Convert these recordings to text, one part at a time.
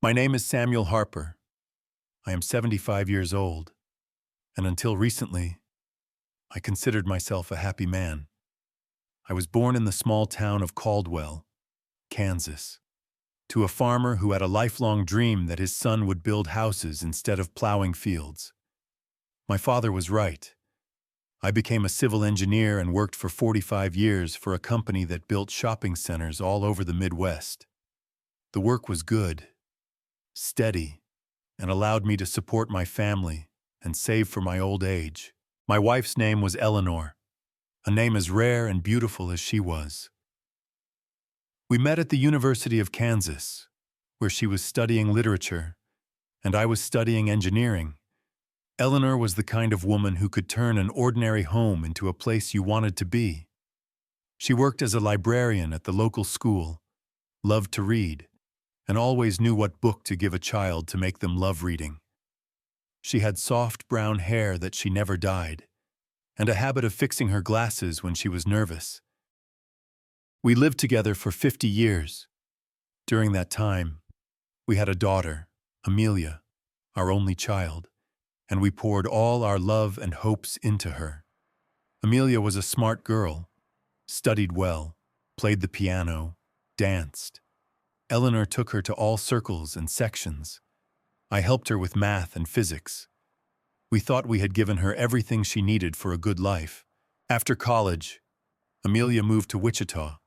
My name is Samuel Harper. I am 75 years old, and until recently, I considered myself a happy man. I was born in the small town of Caldwell, Kansas, to a farmer who had a lifelong dream that his son would build houses instead of plowing fields. My father was right. I became a civil engineer and worked for 45 years for a company that built shopping centers all over the Midwest. The work was good, steady, and allowed me to support my family and save for my old age. My wife's name was Eleanor, a name as rare and beautiful as she was. We met at the University of Kansas, where she was studying literature, and I was studying engineering. Eleanor was the kind of woman who could turn an ordinary home into a place you wanted to be. She worked as a librarian at the local school, loved to read, and always knew what book to give a child to make them love reading. She had soft brown hair that she never dyed, and a habit of fixing her glasses when she was nervous. We lived together for 50 years. During that time, we had a daughter, Amelia, our only child, and we poured all our love and hopes into her. Amelia was a smart girl, studied well, played the piano, danced. Eleanor took her to all circles and sections. I helped her with math and physics. We thought we had given her everything she needed for a good life. After college, Amelia moved to Wichita,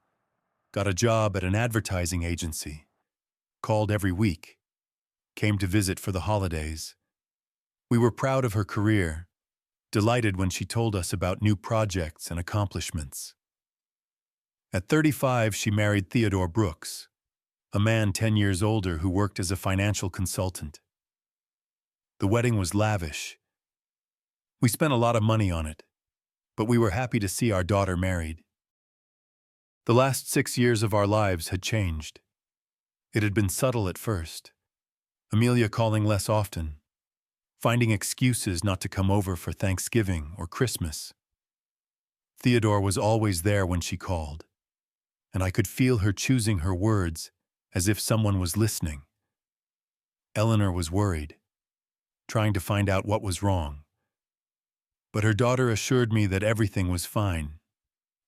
got a job at an advertising agency, called every week, came to visit for the holidays. We were proud of her career, delighted when she told us about new projects and accomplishments. At 35, she married Theodore Brooks, a man 10 years older who worked as a financial consultant. The wedding was lavish. We spent a lot of money on it, but we were happy to see our daughter married. The last 6 years of our lives had changed. It had been subtle at first. Amelia calling less often, finding excuses not to come over for Thanksgiving or Christmas. Theodore was always there when she called, and I could feel her choosing her words as if someone was listening. Eleanor was worried, trying to find out what was wrong. But her daughter assured me that everything was fine,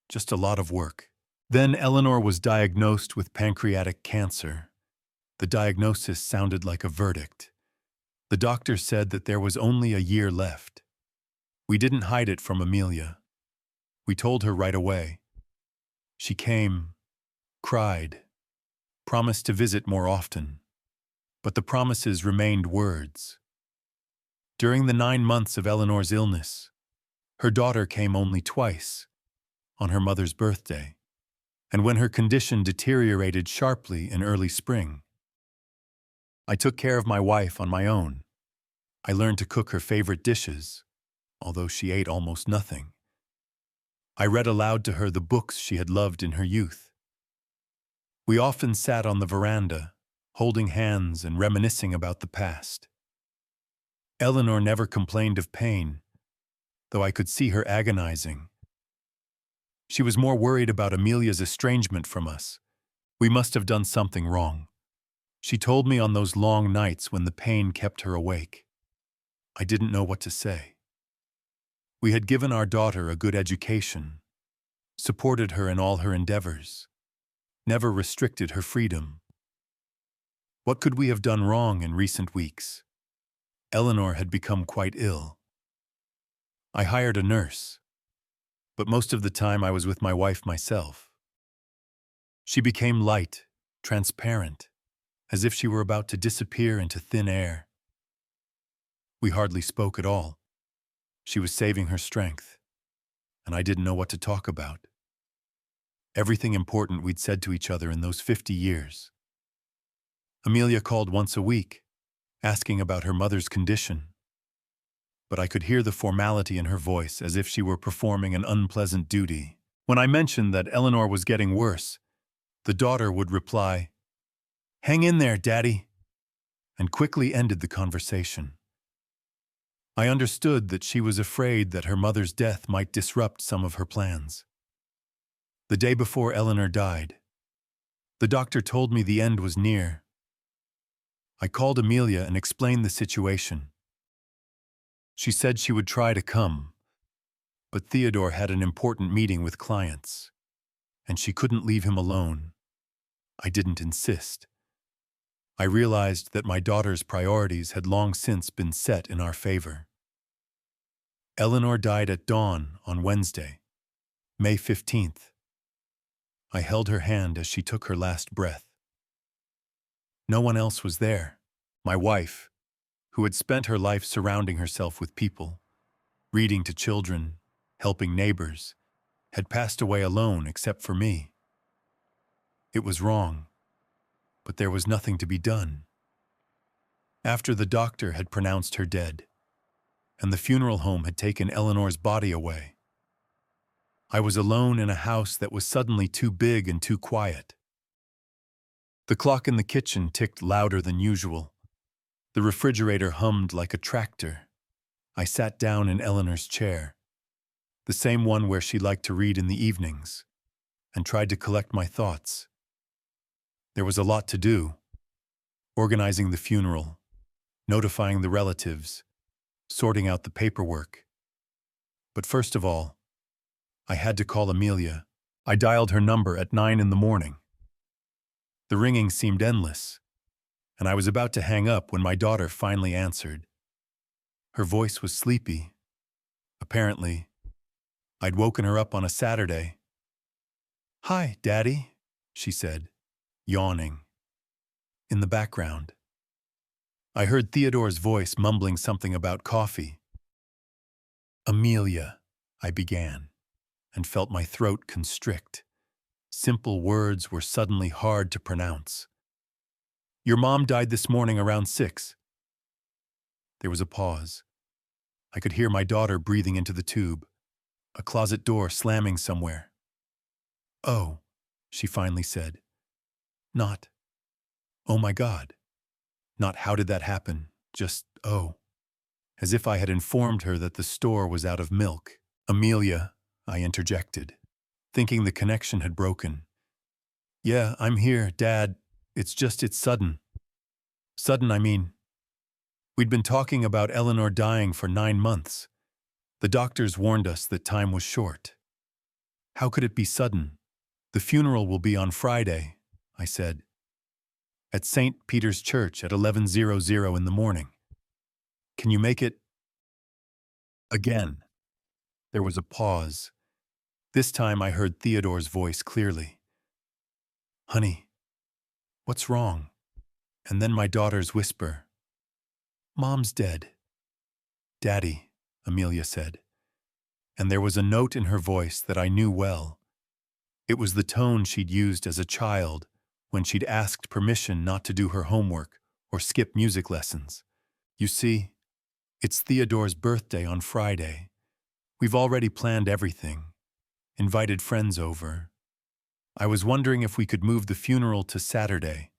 just a lot of work. Then Eleanor was diagnosed with pancreatic cancer. The diagnosis sounded like a verdict. The doctor said that there was only a year left. We didn't hide it from Amelia. We told her right away. She came, cried, promised to visit more often. But the promises remained words. During the 9 months of Eleanor's illness, her daughter came only twice, on her mother's birthday, and when her condition deteriorated sharply in early spring. I took care of my wife on my own. I learned to cook her favorite dishes, although she ate almost nothing. I read aloud to her the books she had loved in her youth. We often sat on the veranda, holding hands and reminiscing about the past. Eleanor never complained of pain, though I could see her agonizing. She was more worried about Amelia's estrangement from us. We must have done something wrong. She told me on those long nights when the pain kept her awake. I didn't know what to say. We had given our daughter a good education, supported her in all her endeavors, never restricted her freedom. What could we have done wrong in recent weeks? Eleanor had become quite ill. I hired a nurse, but most of the time I was with my wife myself. She became light, transparent, as if she were about to disappear into thin air. We hardly spoke at all. She was saving her strength, and I didn't know what to talk about. Everything important we'd said to each other in those 50 years. Amelia called once a week, asking about her mother's condition. But I could hear the formality in her voice as if she were performing an unpleasant duty. When I mentioned that Eleanor was getting worse, the daughter would reply, "Hang in there, Daddy," and quickly ended the conversation. I understood that she was afraid that her mother's death might disrupt some of her plans. The day before Eleanor died, the doctor told me the end was near. I called Amelia and explained the situation. She said she would try to come, but Theodore had an important meeting with clients, and she couldn't leave him alone. I didn't insist. I realized that my daughter's priorities had long since been set in our favor. Eleanor died at dawn on Wednesday, May 15th. I held her hand as she took her last breath. No one else was there. My wife, who had spent her life surrounding herself with people, reading to children, helping neighbors, had passed away alone except for me. It was wrong, but there was nothing to be done. After the doctor had pronounced her dead, and the funeral home had taken Eleanor's body away, I was alone in a house that was suddenly too big and too quiet. The clock in the kitchen ticked louder than usual. The refrigerator hummed like a tractor. I sat down in Eleanor's chair, the same one where she liked to read in the evenings, and tried to collect my thoughts. There was a lot to do: organizing the funeral, notifying the relatives, sorting out the paperwork. But first of all, I had to call Amelia. I dialed her number at 9 in the morning. The ringing seemed endless, and I was about to hang up when my daughter finally answered. Her voice was sleepy. Apparently, I'd woken her up on a Saturday. "Hi, Daddy," she said, yawning. In the background, I heard Theodore's voice mumbling something about coffee. "Amelia," I began, and felt my throat constrict. Simple words were suddenly hard to pronounce. "Your mom died this morning around 6. There was a pause. I could hear my daughter breathing into the tube, a closet door slamming somewhere. "Oh," she finally said. Not, "Oh my God." Not "How did that happen?" Just "Oh." As if I had informed her that the store was out of milk. "Amelia," I interjected, thinking the connection had broken. "Yeah, I'm here, Dad. It's sudden. Sudden, I mean. We'd been talking about Eleanor dying for 9 months. The doctors warned us that time was short. How could it be sudden? The funeral will be on Friday," I said, "at St. Peter's Church at 11:00 in the morning. Can you make it?" Again, there was a pause. This time I heard Theodore's voice clearly. "Honey, what's wrong?" And then my daughter's whisper. "Mom's dead." "Daddy," Amelia said. And there was a note in her voice that I knew well. It was the tone she'd used as a child when she'd asked permission not to do her homework or skip music lessons. "You see, it's Theodore's birthday on Friday. We've already planned everything, invited friends over. I was wondering if we could move the funeral to Saturday."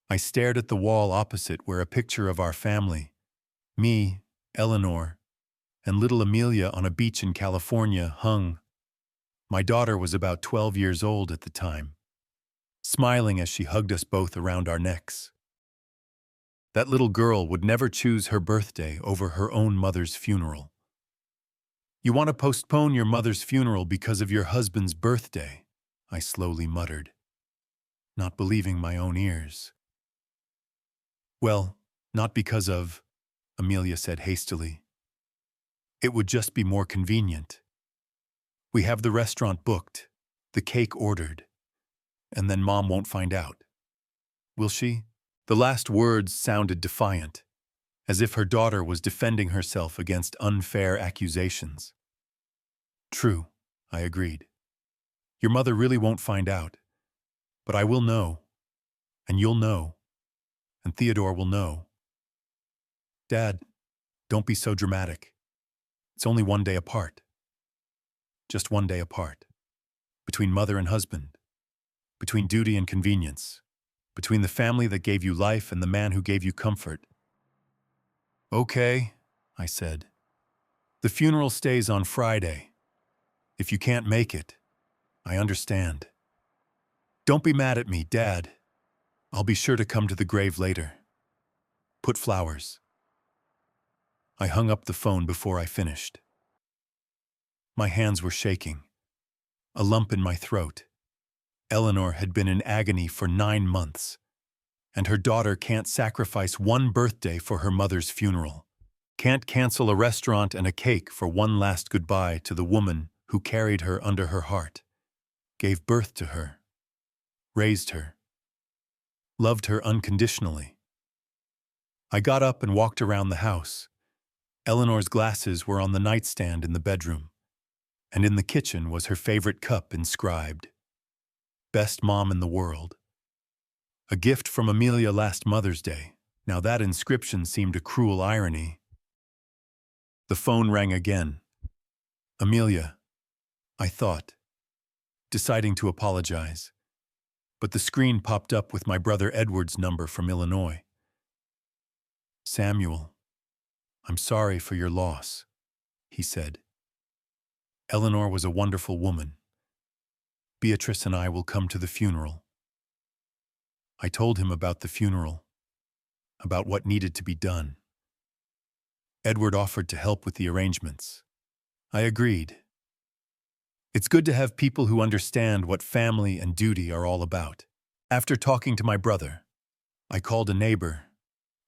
I stared at the wall opposite where a picture of our family, me, Eleanor, and little Amelia on a beach in California, hung. My daughter was about 12 years old at the time, smiling as she hugged us both around our necks. That little girl would never choose her birthday over her own mother's funeral. "You want to postpone your mother's funeral because of your husband's birthday," I slowly muttered, not believing my own ears. "Well, not because of," Amelia said hastily. "It would just be more convenient. We have the restaurant booked, the cake ordered, and then Mom won't find out. Will she?" The last words sounded defiant, as if her daughter was defending herself against unfair accusations. "True," I agreed. "Your mother really won't find out, but I will know, and you'll know, and Theodore will know. Dad, don't be so dramatic. It's only one day apart. Just one day apart. Between mother and husband. Between duty and convenience. Between the family that gave you life and the man who gave you comfort." "Okay," I said. "The funeral stays on Friday. If you can't make it, I understand. Don't be mad at me, Dad. I'll be sure to come to the grave later." Put flowers. I hung up the phone before I finished. My hands were shaking, a lump in my throat. Eleanor had been in agony for 9 months, and her daughter can't sacrifice one birthday for her mother's funeral. Can't cancel a restaurant and a cake for one last goodbye to the woman who carried her under her heart, gave birth to her, raised her, loved her unconditionally. I got up and walked around the house. Eleanor's glasses were on the nightstand in the bedroom, and in the kitchen was her favorite cup inscribed, "Best Mom in the World." A gift from Amelia last Mother's Day. Now that inscription seemed a cruel irony. The phone rang again. Amelia, I thought, deciding to apologize. But the screen popped up with my brother Edward's number from Illinois. Samuel, I'm sorry for your loss, he said. Eleanor was a wonderful woman. Beatrice and I will come to the funeral. I told him about the funeral, about what needed to be done. Edward offered to help with the arrangements. I agreed. It's good to have people who understand what family and duty are all about. After talking to my brother, I called a neighbor,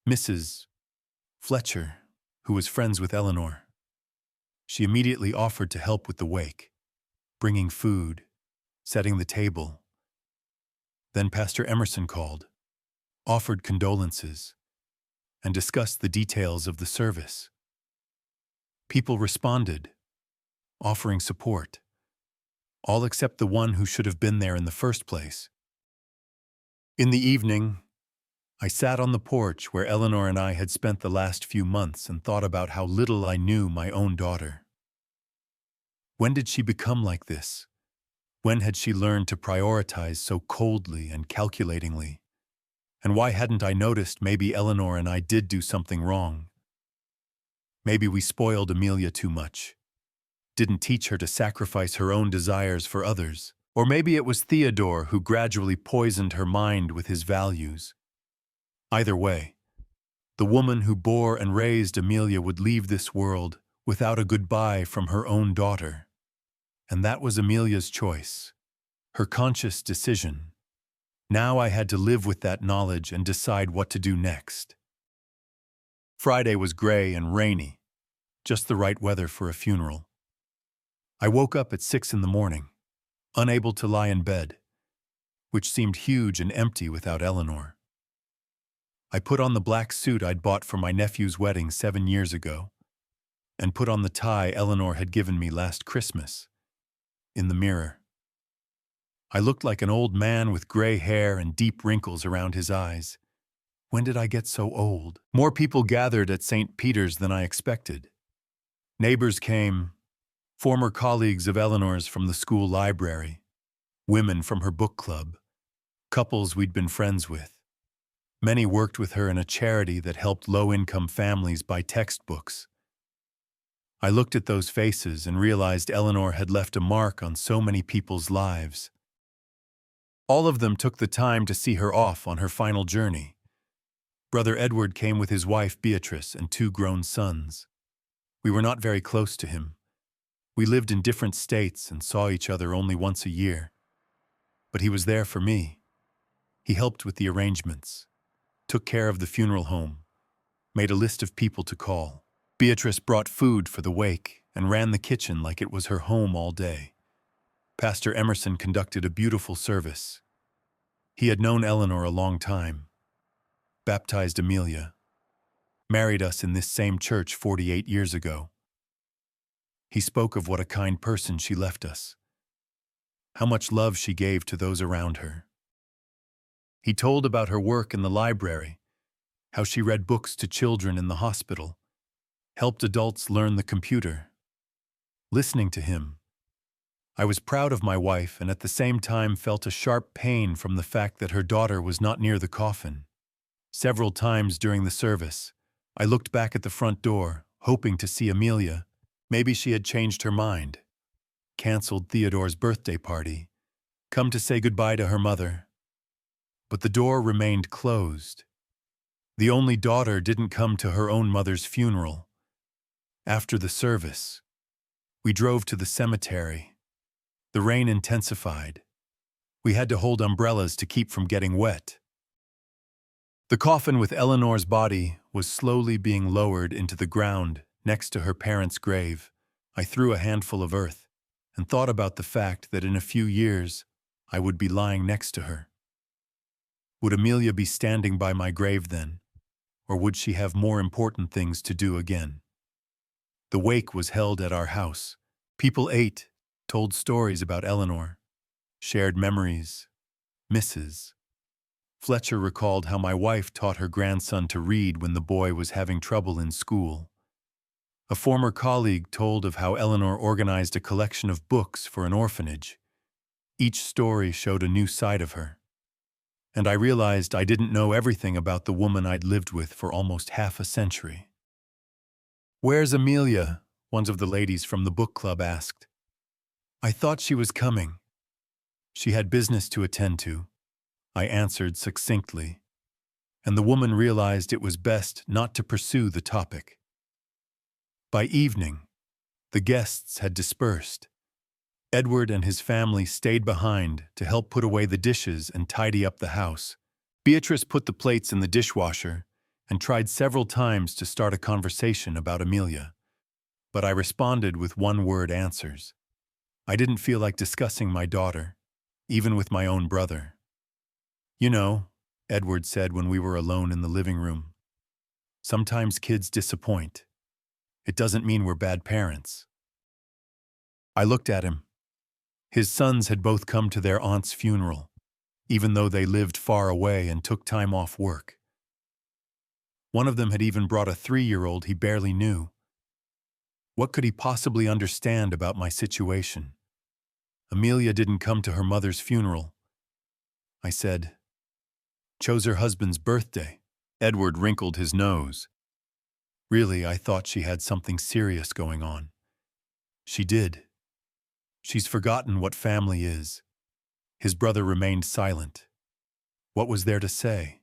Mrs. Fletcher, who was friends with Eleanor. She immediately offered to help with the wake, bringing food, setting the table. Then Pastor Emerson called, offered condolences, and discussed the details of the service. People responded, offering support, all except the one who should have been there in the first place. In the evening, I sat on the porch where Eleanor and I had spent the last few months and thought about how little I knew my own daughter. When did she become like this? When had she learned to prioritize so coldly and calculatingly? And why hadn't I noticed maybe Eleanor and I did do something wrong? Maybe we spoiled Amelia too much, didn't teach her to sacrifice her own desires for others. Or maybe it was Theodore who gradually poisoned her mind with his values. Either way, the woman who bore and raised Amelia would leave this world without a goodbye from her own daughter. And that was Amelia's choice, her conscious decision. Now I had to live with that knowledge and decide what to do next. Friday was gray and rainy, just the right weather for a funeral. I woke up at 6 a.m, unable to lie in bed, which seemed huge and empty without Eleanor. I put on the black suit I'd bought for my nephew's wedding 7 years ago, and put on the tie Eleanor had given me last Christmas. In the mirror, I looked like an old man with gray hair and deep wrinkles around his eyes. When did I get so old? More people gathered at St. Peter's than I expected. Neighbors came, former colleagues of Eleanor's from the school library, women from her book club, couples we'd been friends with. Many worked with her in a charity that helped low-income families buy textbooks. I looked at those faces and realized Eleanor had left a mark on so many people's lives. All of them took the time to see her off on her final journey. Brother Edward came with his wife Beatrice and 2 grown sons. We were not very close to him. We lived in different states and saw each other only once a year. But he was there for me. He helped with the arrangements, took care of the funeral home, made a list of people to call. Beatrice brought food for the wake and ran the kitchen like it was her home all day. Pastor Emerson conducted a beautiful service. He had known Eleanor a long time, baptized Amelia, married us in this same church 48 years ago. He spoke of what a kind person she left us, how much love she gave to those around her. He told about her work in the library, how she read books to children in the hospital, helped adults learn the computer. Listening to him, I was proud of my wife and at the same time felt a sharp pain from the fact that her daughter was not near the coffin. Several times during the service, I looked back at the front door, hoping to see Amelia. Maybe she had changed her mind, canceled Theodore's birthday party, come to say goodbye to her mother. But the door remained closed. The only daughter didn't come to her own mother's funeral. After the service, we drove to the cemetery. The rain intensified. We had to hold umbrellas to keep from getting wet. The coffin with Eleanor's body was slowly being lowered into the ground next to her parents' grave. I threw a handful of earth and thought about the fact that in a few years I would be lying next to her. Would Amelia be standing by my grave then, or would she have more important things to do again? The wake was held at our house. People ate, told stories about Eleanor, shared memories, misses. Fletcher recalled how my wife taught her grandson to read when the boy was having trouble in school. A former colleague told of how Eleanor organized a collection of books for an orphanage. Each story showed a new side of her. And I realized I didn't know everything about the woman I'd lived with for almost half a century. "Where's Amelia?" one of the ladies from the book club asked. "I thought she was coming." "She had business to attend to," I answered succinctly, and the woman realized it was best not to pursue the topic. By evening, the guests had dispersed. Edward and his family stayed behind to help put away the dishes and tidy up the house. Beatrice put the plates in the dishwasher and tried several times to start a conversation about Amelia. But I responded with one-word answers. I didn't feel like discussing my daughter, even with my own brother. "You know," Edward said when we were alone in the living room, "sometimes kids disappoint. It doesn't mean we're bad parents." I looked at him. His sons had both come to their aunt's funeral, even though they lived far away and took time off work. One of them had even brought a 3-year-old he barely knew. What could he possibly understand about my situation? Amelia didn't come to her mother's funeral. I said, "Chose her husband's birthday." Edward wrinkled his nose. Really, I thought she had something serious going on. She did. She's forgotten what family is. His brother remained silent. What was there to say?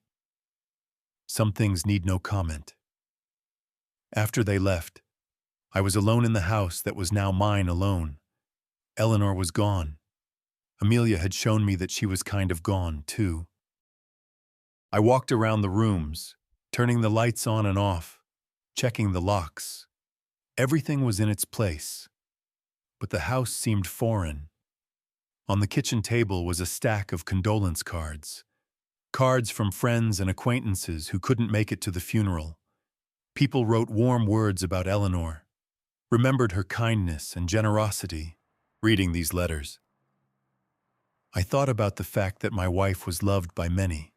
Some things need no comment. After they left, I was alone in the house that was now mine alone. Eleanor was gone. Amelia had shown me that she was kind of gone, too. I walked around the rooms, turning the lights on and off, checking the locks. Everything was in its place, but the house seemed foreign. On the kitchen table was a stack of condolence cards. Cards from friends and acquaintances who couldn't make it to the funeral. People wrote warm words about Eleanor, remembered her kindness and generosity. Reading these letters, I thought about the fact that my wife was loved by many.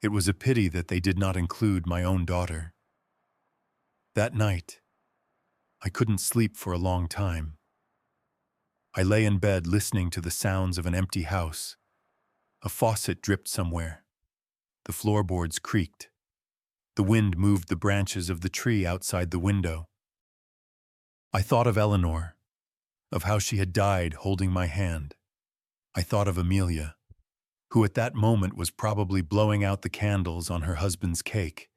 It was a pity that they did not include my own daughter. That night, I couldn't sleep for a long time. I lay in bed listening to the sounds of an empty house. A faucet dripped somewhere. The floorboards creaked. The wind moved the branches of the tree outside the window. I thought of Eleanor, of how she had died holding my hand. I thought of Amelia, who at that moment was probably blowing out the candles on her husband's cake.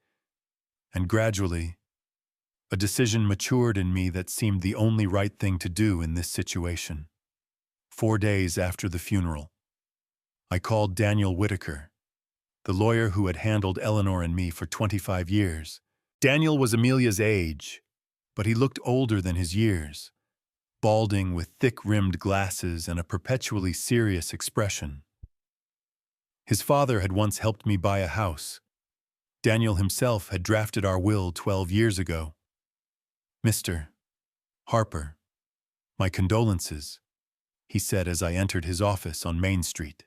And gradually, a decision matured in me that seemed the only right thing to do in this situation. 4 days after the funeral, I called Daniel Whitaker, the lawyer who had handled Eleanor and me for 25 years. Daniel was Amelia's age, but he looked older than his years, balding with thick-rimmed glasses and a perpetually serious expression. His father had once helped me buy a house. Daniel himself had drafted our will 12 years ago. "Mr. Harper, my condolences," he said as I entered his office on Main Street.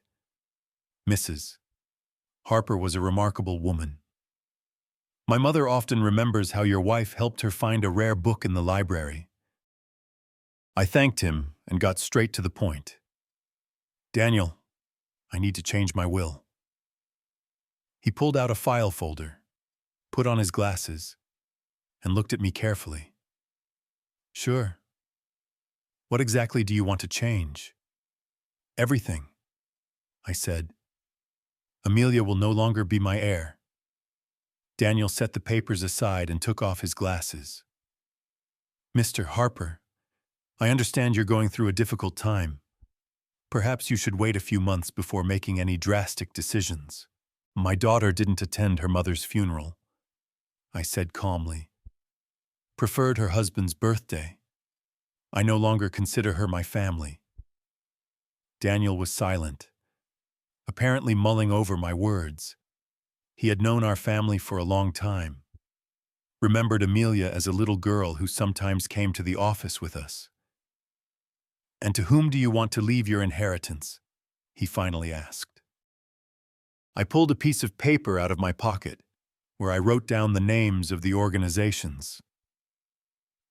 Mrs. Harper was a remarkable woman. "My mother often remembers how your wife helped her find a rare book in the library." I thanked him and got straight to the point. "Daniel, I need to change my will." He pulled out a file folder, put on his glasses, and looked at me carefully. "Sure. What exactly do you want to change?" "Everything," I said. "Amelia will no longer be my heir. Daniel set the papers aside and took off his glasses. Mr. Harper, I understand you're going through a difficult time. Perhaps you should wait a few months before making any drastic decisions. My daughter didn't attend her mother's funeral, I said calmly. Preferred her husband's birthday. I no longer consider her my family. Daniel was silent, apparently mulling over my words. He had known our family for a long time. Remembered Amelia as a little girl who sometimes came to the office with us. And to whom do you want to leave your inheritance? He finally asked. I pulled a piece of paper out of my pocket, where I wrote down the names of the organizations.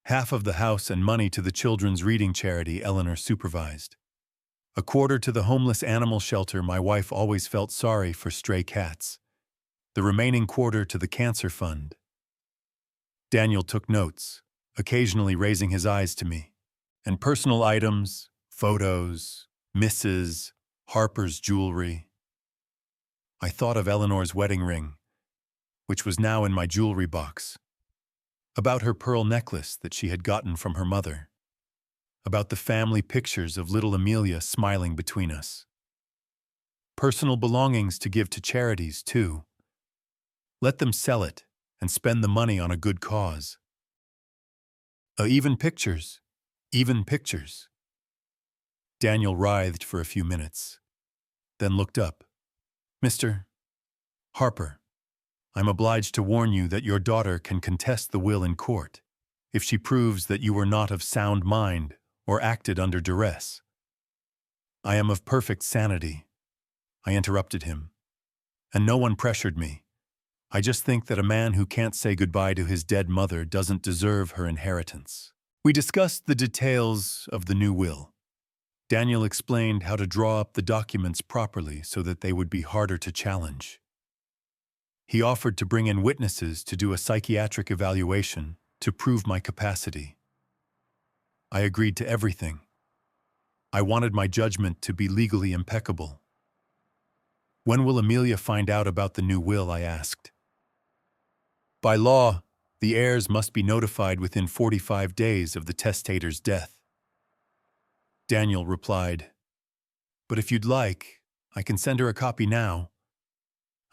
Half of the house and money to the children's reading charity Eleanor supervised. A quarter to the homeless animal shelter my wife always felt sorry for stray cats. The remaining quarter to the cancer fund. Daniel took notes, occasionally raising his eyes to me. And personal items, photos, Mrs. Harper's jewelry. I thought of Eleanor's wedding ring, which was now in my jewelry box. About her pearl necklace that she had gotten from her mother. About the family pictures of little Amelia smiling between us. Personal belongings to give to charities, too. Let them sell it and spend the money on a good cause. Even pictures. Even pictures. Daniel writhed for a few minutes, then looked up. Mr. Harper, I'm obliged to warn you that your daughter can contest the will in court if she proves that you were not of sound mind or acted under duress. I am of perfect sanity, I interrupted him, and no one pressured me. I just think that a man who can't say goodbye to his dead mother doesn't deserve her inheritance. We discussed the details of the new will. Daniel explained how to draw up the documents properly so that they would be harder to challenge. He offered to bring in witnesses to do a psychiatric evaluation to prove my capacity. I agreed to everything. I wanted my judgment to be legally impeccable. When will Amelia find out about the new will? I asked. By law, the heirs must be notified within 45 days of the testator's death. Daniel replied, But if you'd like, I can send her a copy now.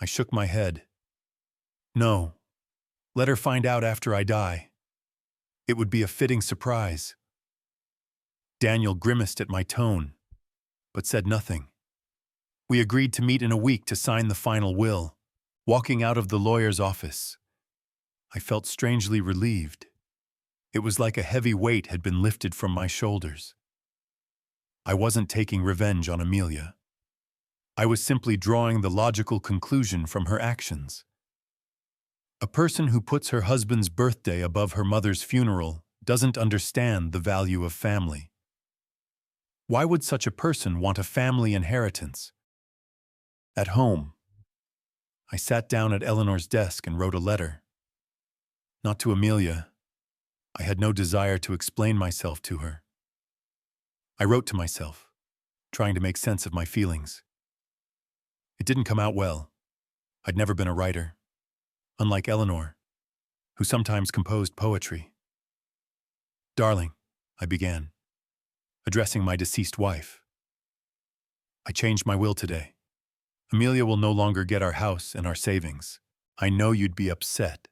I shook my head. No, let her find out after I die. It would be a fitting surprise. Daniel grimaced at my tone, but said nothing. We agreed to meet in a week to sign the final will. Walking out of the lawyer's office, I felt strangely relieved. It was like a heavy weight had been lifted from my shoulders. I wasn't taking revenge on Amelia. I was simply drawing the logical conclusion from her actions. A person who puts her husband's birthday above her mother's funeral doesn't understand the value of family. Why would such a person want a family inheritance? At home, I sat down at Eleanor's desk and wrote a letter. Not to Amelia. I had no desire to explain myself to her. I wrote to myself, trying to make sense of my feelings. It didn't come out well. I'd never been a writer, unlike Eleanor, who sometimes composed poetry. Darling, I began, addressing my deceased wife. I changed my will today. Amelia will no longer get our house and our savings. I know you'd be upset.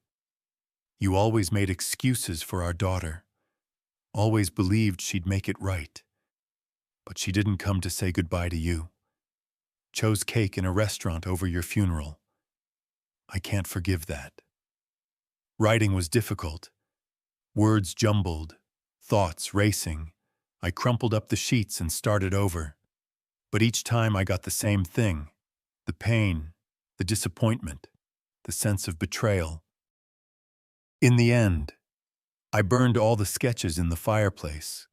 You always made excuses for our daughter, always believed she'd make it right. But she didn't come to say goodbye to you. Chose cake in a restaurant over your funeral. I can't forgive that. Writing was difficult. Words jumbled, thoughts racing. I crumpled up the sheets and started over. But each time I got the same thing. The pain, the disappointment, the sense of betrayal. In the end, I burned all the sketches in the fireplace.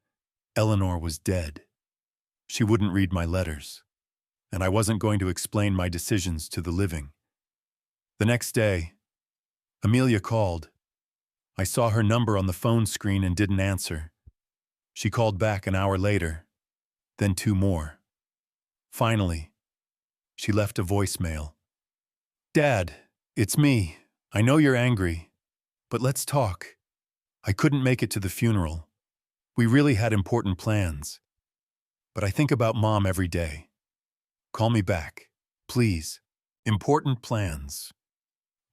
Eleanor was dead. She wouldn't read my letters, and I wasn't going to explain my decisions to the living. The next day, Amelia called. I saw her number on the phone screen and didn't answer. She called back an hour later, then 2 more. Finally, she left a voicemail. Dad, it's me, I know you're angry, but let's talk. I couldn't make it to the funeral. We really had important plans. But I think about Mom every day. Call me back, please. Important plans.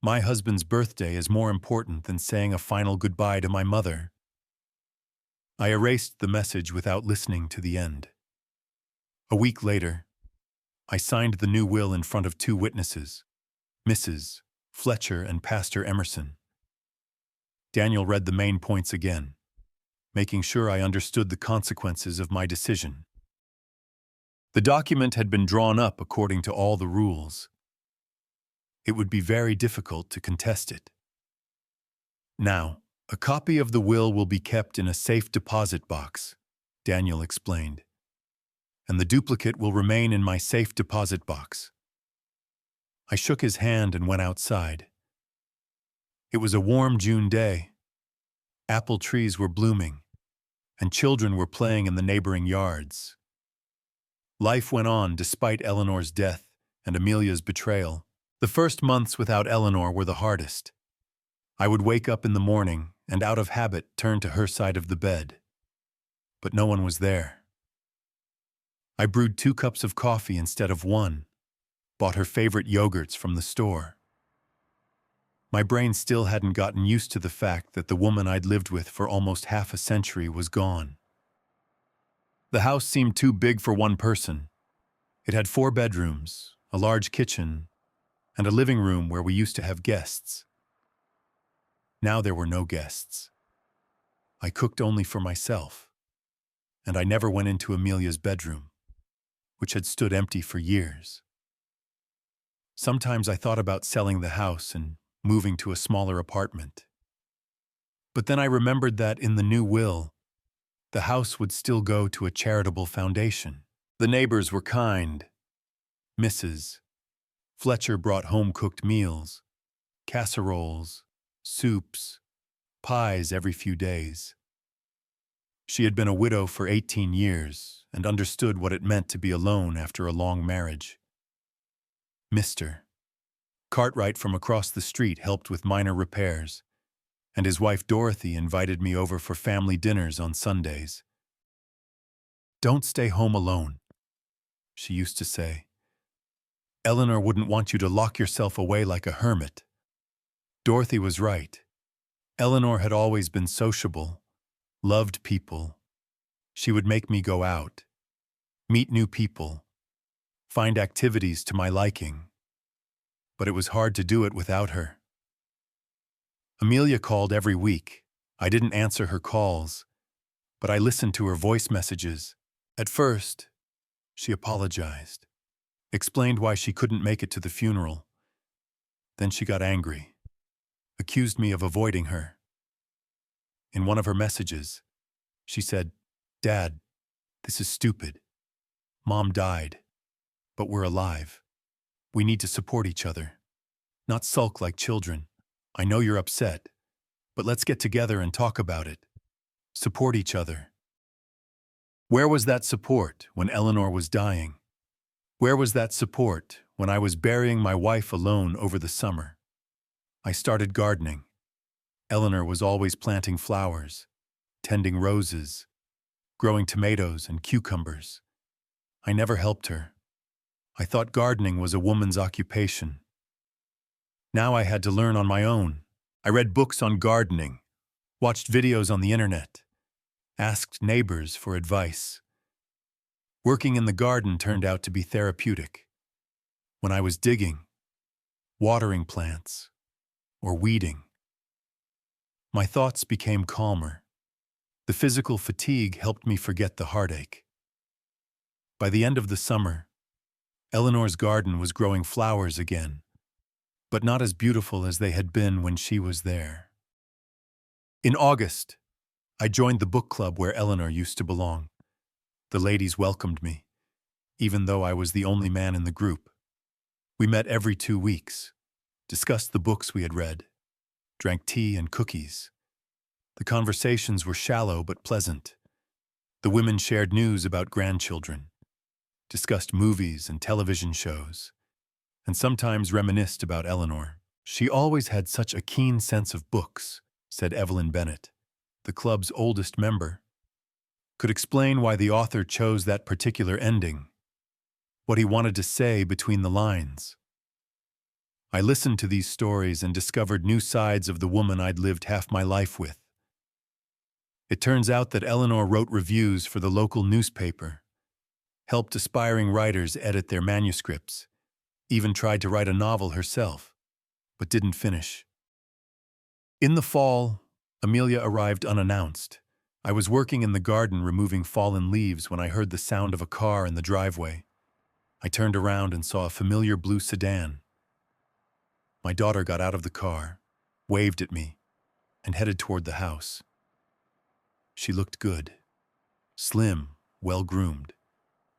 My husband's birthday is more important than saying a final goodbye to my mother. I erased the message without listening to the end. A week later, I signed the new will in front of two witnesses, Mrs. Fletcher and Pastor Emerson. Daniel read the main points again, making sure I understood the consequences of my decision. The document had been drawn up according to all the rules. It would be very difficult to contest it. Now, a copy of the will be kept in a safe deposit box, Daniel explained, and the duplicate will remain in my safe deposit box. I shook his hand and went outside. It was a warm June day. Apple trees were blooming, and children were playing in the neighboring yards. Life went on despite Eleanor's death and Amelia's betrayal. The first months without Eleanor were the hardest. I would wake up in the morning and out of habit turn to her side of the bed. But no one was there. I brewed 2 cups of coffee instead of 1, bought her favorite yogurts from the store. My brain still hadn't gotten used to the fact that the woman I'd lived with for almost half a century was gone. The house seemed too big for one person. It had 4 bedrooms, a large kitchen, and a living room where we used to have guests. Now there were no guests. I cooked only for myself, and I never went into Amelia's bedroom, which had stood empty for years. Sometimes I thought about selling the house and moving to a smaller apartment. But then I remembered that in the new will, the house would still go to a charitable foundation. The neighbors were kind. Mrs. Fletcher brought home-cooked meals, casseroles, soups, pies every few days. She had been a widow for 18 years and understood what it meant to be alone after a long marriage. Mr. Cartwright from across the street helped with minor repairs, and his wife Dorothy invited me over for family dinners on Sundays. "Don't stay home alone," she used to say. "Eleanor wouldn't want you to lock yourself away like a hermit." Dorothy was right. Eleanor had always been sociable, loved people. She would make me go out, meet new people, find activities to my liking. But it was hard to do it without her. Amelia called every week. I didn't answer her calls, but I listened to her voice messages. At first, she apologized, explained why she couldn't make it to the funeral. Then she got angry, accused me of avoiding her. In one of her messages, she said, "Dad, this is stupid. Mom died, but we're alive. We need to support each other, not sulk like children. I know you're upset, but let's get together and talk about it. Support each other." Where was that support when Eleanor was dying? Where was that support when I was burying my wife alone over the summer? I started gardening. Eleanor was always planting flowers, tending roses, growing tomatoes and cucumbers. I never helped her. I thought gardening was a woman's occupation. Now I had to learn on my own. I read books on gardening, watched videos on the internet, asked neighbors for advice. Working in the garden turned out to be therapeutic. When I was digging, watering plants, or weeding, my thoughts became calmer. The physical fatigue helped me forget the heartache. By the end of the summer, Eleanor's garden was growing flowers again, but not as beautiful as they had been when she was there. In August, I joined the book club where Eleanor used to belong. The ladies welcomed me, even though I was the only man in the group. We met every 2 weeks, discussed the books we had read, drank tea and cookies. The conversations were shallow but pleasant. The women shared news about grandchildren, discussed movies and television shows, and sometimes reminisced about Eleanor. She always had such a keen sense of books, said Evelyn Bennett, the club's oldest member. Could explain why the author chose that particular ending, what he wanted to say between the lines. I listened to these stories and discovered new sides of the woman I'd lived half my life with. It turns out that Eleanor wrote reviews for the local newspaper, helped aspiring writers edit their manuscripts, even tried to write a novel herself, but didn't finish. In the fall, Amelia arrived unannounced. I was working in the garden removing fallen leaves when I heard the sound of a car in the driveway. I turned around and saw a familiar blue sedan. My daughter got out of the car, waved at me, and headed toward the house. She looked good, slim, well-groomed,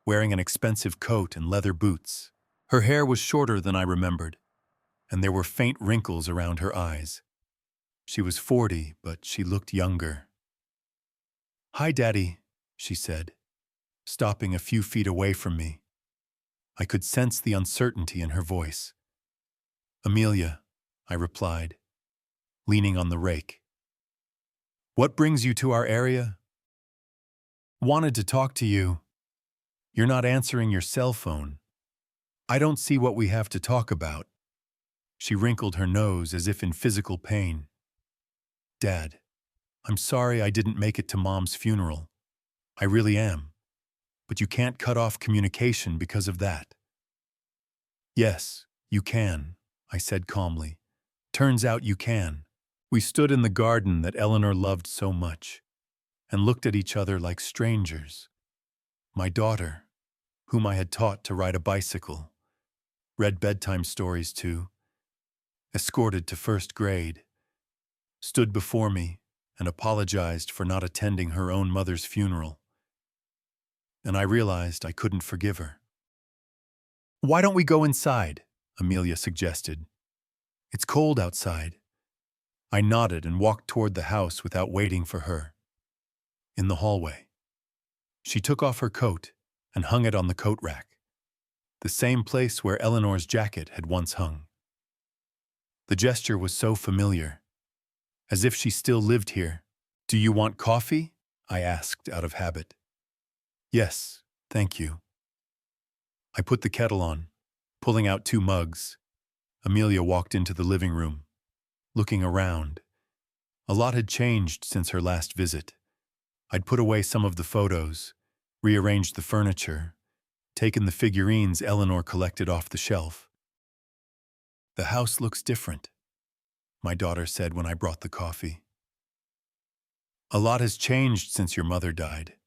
wearing an expensive coat and leather boots. Her hair was shorter than I remembered, and there were faint wrinkles around her eyes. She was 40, but she looked younger. "Hi, Daddy," she said, stopping a few feet away from me. I could sense the uncertainty in her voice. "Amelia," I replied, leaning on the rake. "What brings you to our area?" "Wanted to talk to you. You're not answering your cell phone. I don't see what we have to talk about." She wrinkled her nose as if in physical pain. "Dad, I'm sorry I didn't make it to Mom's funeral. I really am. But you can't cut off communication because of that." "Yes, you can," I said calmly. "Turns out you can." We stood in the garden that Eleanor loved so much and looked at each other like strangers. My daughter, whom I had taught to ride a bicycle, read bedtime stories to, escorted to first grade, stood before me and apologized for not attending her own mother's funeral. And I realized I couldn't forgive her. "Why don't we go inside?" Amelia suggested. "It's cold outside." I nodded and walked toward the house without waiting for her. In the hallway, she took off her coat and hung it on the coat rack, the same place where Eleanor's jacket had once hung. The gesture was so familiar, as if she still lived here. "Do you want coffee?" I asked out of habit. "Yes, thank you." I put the kettle on, pulling out 2 mugs. Amelia walked into the living room, looking around. A lot had changed since her last visit. I'd put away some of the photos, rearranged the furniture, taken the figurines Eleanor collected off the shelf. "The house looks different," my daughter said when I brought the coffee. "A lot has changed since your mother died."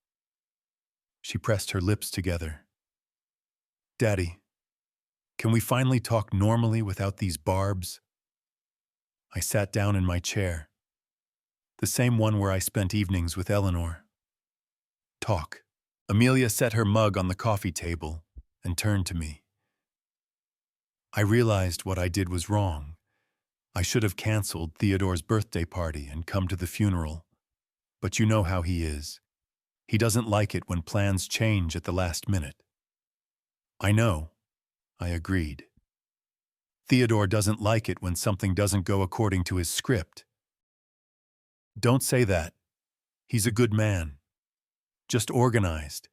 She pressed her lips together. "Daddy, can we finally talk normally without these barbs?" I sat down in my chair, the same one where I spent evenings with Eleanor. "Talk." Amelia set her mug on the coffee table and turned to me. "I realized what I did was wrong. I should have canceled Theodore's birthday party and come to the funeral. But you know how he is. He doesn't like it when plans change at the last minute." "I know," I agreed. "Theodore doesn't like it when something doesn't go according to his script." "Don't say that. He's a good man. Just organized."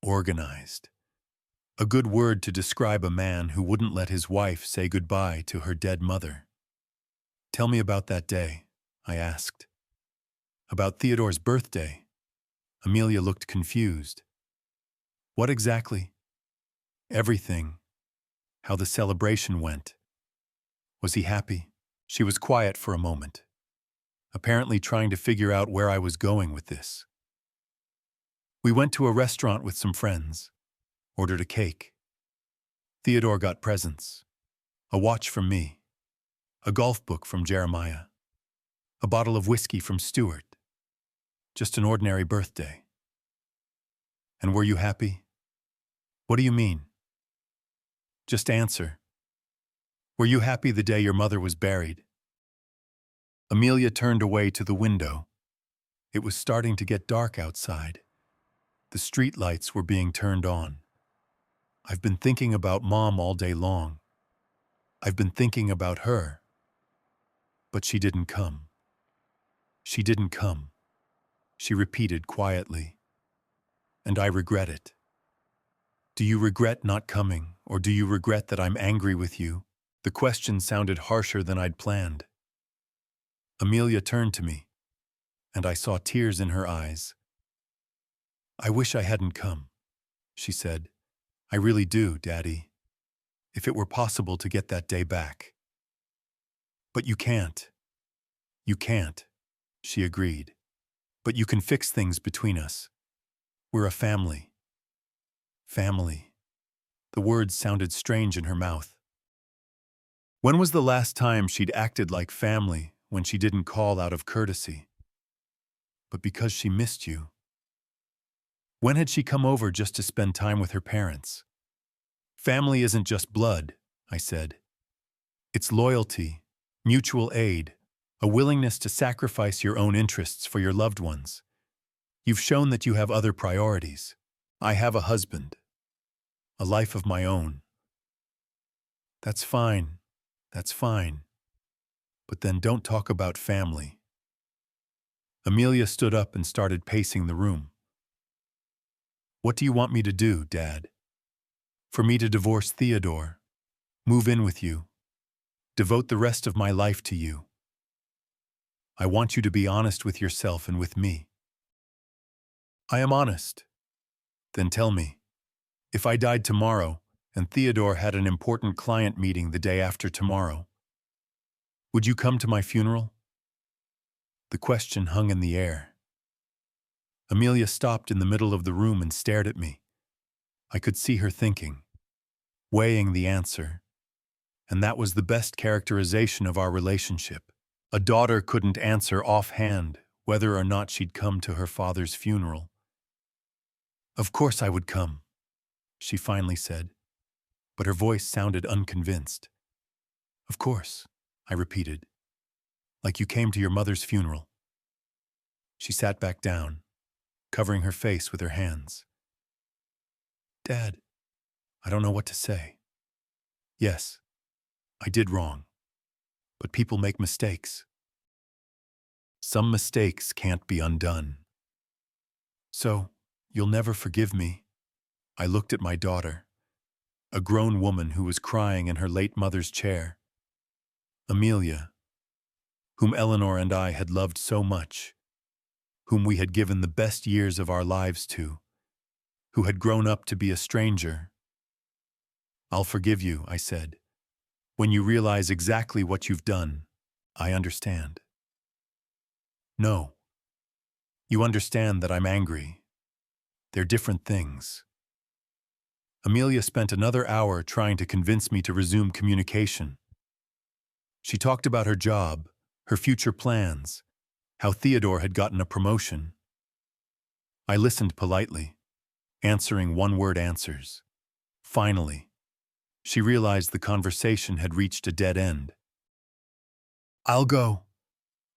Organized. A good word to describe a man who wouldn't let his wife say goodbye to her dead mother. "Tell me about that day," I asked. "About Theodore's birthday?" Amelia looked confused. "What exactly?" "Everything. How the celebration went. Was he happy?" She was quiet for a moment, apparently trying to figure out where I was going with this. "We went to a restaurant with some friends, ordered a cake. Theodore got presents, a watch from me, a golf book from Jeremiah, a bottle of whiskey from Stuart. Just an ordinary birthday." "And were you happy?" "What do you mean?" "Just answer. Were you happy the day your mother was buried?" Amelia turned away to the window. It was starting to get dark outside. The street lights were being turned on. "I've been thinking about Mom all day long." I've been thinking about her, but she didn't come. She didn't come, she repeated quietly. And I regret it. Do you regret not coming, or do you regret that I'm angry with you? The question sounded harsher than I'd planned. Amelia turned to me, and I saw tears in her eyes. I wish I hadn't come, she said. I really do, Daddy. If it were possible to get that day back. But you can't. You can't, she agreed. But you can fix things between us. We're a family. Family. The words sounded strange in her mouth. When was the last time she'd acted like family when she didn't call out of courtesy? But because she missed you. When had she come over just to spend time with her parents? Family isn't just blood, I said. It's loyalty, mutual aid, a willingness to sacrifice your own interests for your loved ones. You've shown that you have other priorities. I have a husband, a life of my own. That's fine. That's fine. But then don't talk about family. Amelia stood up and started pacing the room. What do you want me to do, Dad? For me to divorce Theodore, move in with you, devote the rest of my life to you. I want you to be honest with yourself and with me. I am honest. Then tell me, if I died tomorrow and Theodore had an important client meeting the day after tomorrow, would you come to my funeral? The question hung in the air. Amelia stopped in the middle of the room and stared at me. I could see her thinking, weighing the answer. And that was the best characterization of our relationship. A daughter couldn't answer offhand whether or not she'd come to her father's funeral. Of course I would come, she finally said, but her voice sounded unconvinced. Of course, I repeated, like you came to your mother's funeral. She sat back down, covering her face with her hands. Dad, I don't know what to say. Yes, I did wrong, but people make mistakes. Some mistakes can't be undone. So, you'll never forgive me? I looked at my daughter, a grown woman who was crying in her late mother's chair. Amelia, whom Eleanor and I had loved so much, whom we had given the best years of our lives to, who had grown up to be a stranger. I'll forgive you, I said. When you realize exactly what you've done, I understand. No. You understand that I'm angry. They're different things. Amelia spent another hour trying to convince me to resume communication. She talked about her job, her future plans, how Theodore had gotten a promotion. I listened politely, answering one-word answers. Finally, she realized the conversation had reached a dead end. I'll go,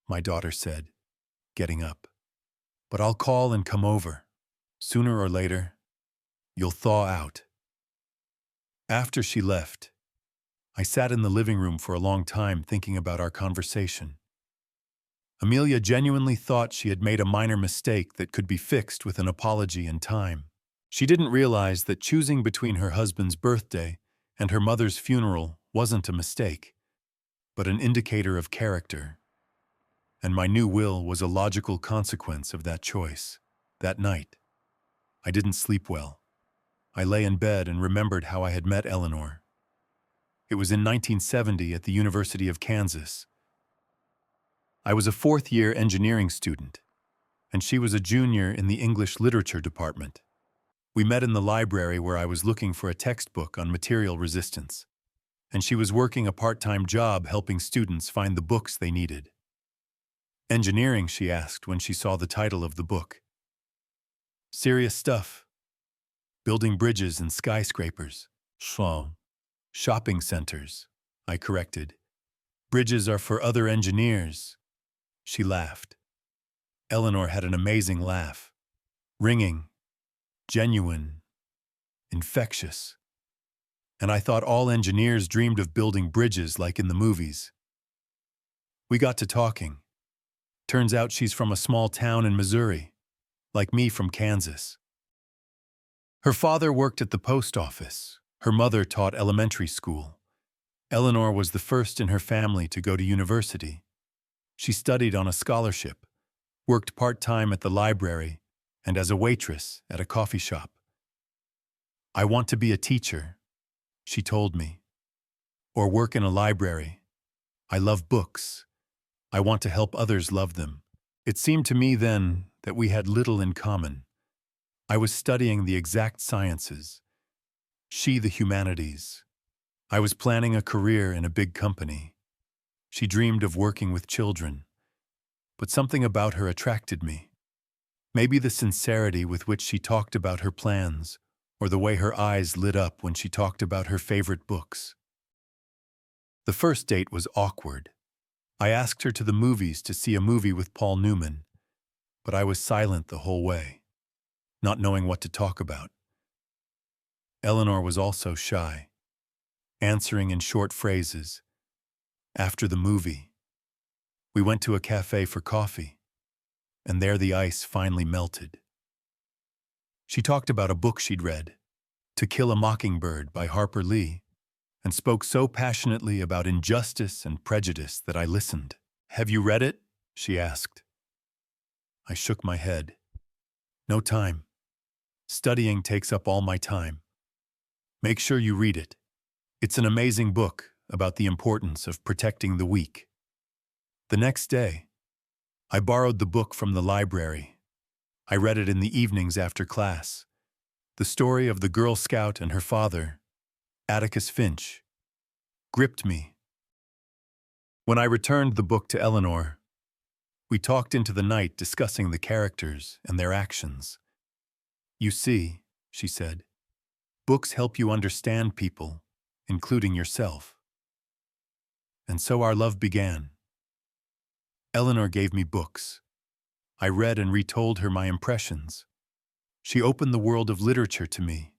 my daughter said, getting up. But I'll call and come over. Sooner or later, you'll thaw out. After she left, I sat in the living room for a long time thinking about our conversation. Amelia genuinely thought she had made a minor mistake that could be fixed with an apology and time. She didn't realize that choosing between her husband's birthday and her mother's funeral wasn't a mistake, but an indicator of character. And my new will was a logical consequence of that choice. That night, I didn't sleep well. I lay in bed and remembered how I had met Eleanor. It was in 1970 at the University of Kansas. I was a fourth-year engineering student, and she was a junior in the English literature department. We met in the library where I was looking for a textbook on material resistance, and she was working a part-time job helping students find the books they needed. Engineering, she asked when she saw the title of the book. Serious stuff. Building bridges and skyscrapers. Shopping centers, I corrected. Bridges are for other engineers. She laughed. Eleanor had an amazing laugh. Ringing, genuine, infectious. and I thought all engineers dreamed of building bridges like in the movies. We got to talking. Turns out she's from a small town in Missouri, like me from Kansas. Her father worked at the post office. Her mother taught elementary school. Eleanor was the first in her family to go to university. She studied on a scholarship, worked part-time at the library, and as a waitress at a coffee shop. "I want to be a teacher," she told me, "or work in a library. I love books. I want to help others love them." It seemed to me then that we had little in common. I was studying the exact sciences, she the humanities. I was planning a career in a big company. She dreamed of working with children, but something about her attracted me. Maybe the sincerity with which she talked about her plans, or the way her eyes lit up when she talked about her favorite books. The first date was awkward. I asked her to the movies to see a movie with Paul Newman, but I was silent the whole way, not knowing what to talk about. Eleanor was also shy, answering in short phrases. After the movie, we went to a cafe for coffee, and there the ice finally melted. She talked about a book she'd read, To Kill a Mockingbird by Harper Lee, and spoke so passionately about injustice and prejudice that I listened. "Have you read it?" she asked. I shook my head. "No time. Studying takes up all my time. Make sure you read it. It's an amazing book about the importance of protecting the weak." The next day, I borrowed the book from the library. I read it in the evenings after class. The story of the Girl Scout and her father, Atticus Finch, gripped me. When I returned the book to Eleanor, we talked into the night discussing the characters and their actions. "You see," she said, "books help you understand people, including yourself." And so our love began. Eleanor gave me books. I read and retold her my impressions. She opened the world of literature to me,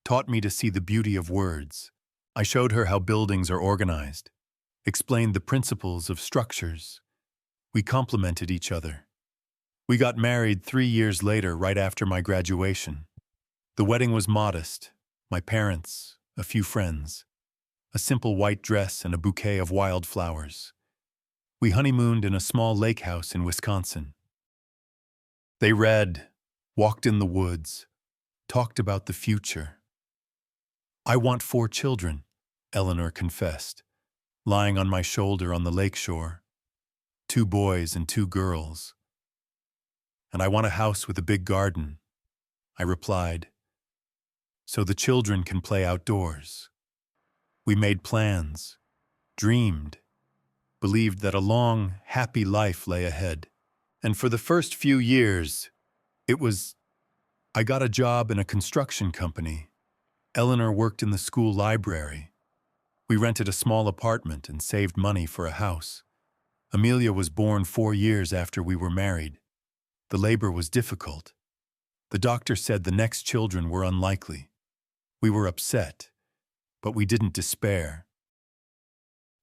taught me to see the beauty of words. I showed her how buildings are organized, explained the principles of structures. We complemented each other. We got married 3 years later, right after my graduation. The wedding was modest. My parents, a few friends, a simple white dress and a bouquet of wildflowers. We honeymooned in a small lake house in Wisconsin. They read, walked in the woods, talked about the future. "I want 4 children," Eleanor confessed, lying on my shoulder on the lakeshore. 2 boys and 2 girls. "And I want a house with a big garden," I replied, "so the children can play outdoors." We made plans, dreamed, believed that a long, happy life lay ahead. And for the first few years, I got a job in a construction company. Eleanor worked in the school library. We rented a small apartment and saved money for a house. Amelia was born 4 years after we were married. The labor was difficult. The doctor said the next children were unlikely. We were upset, but we didn't despair.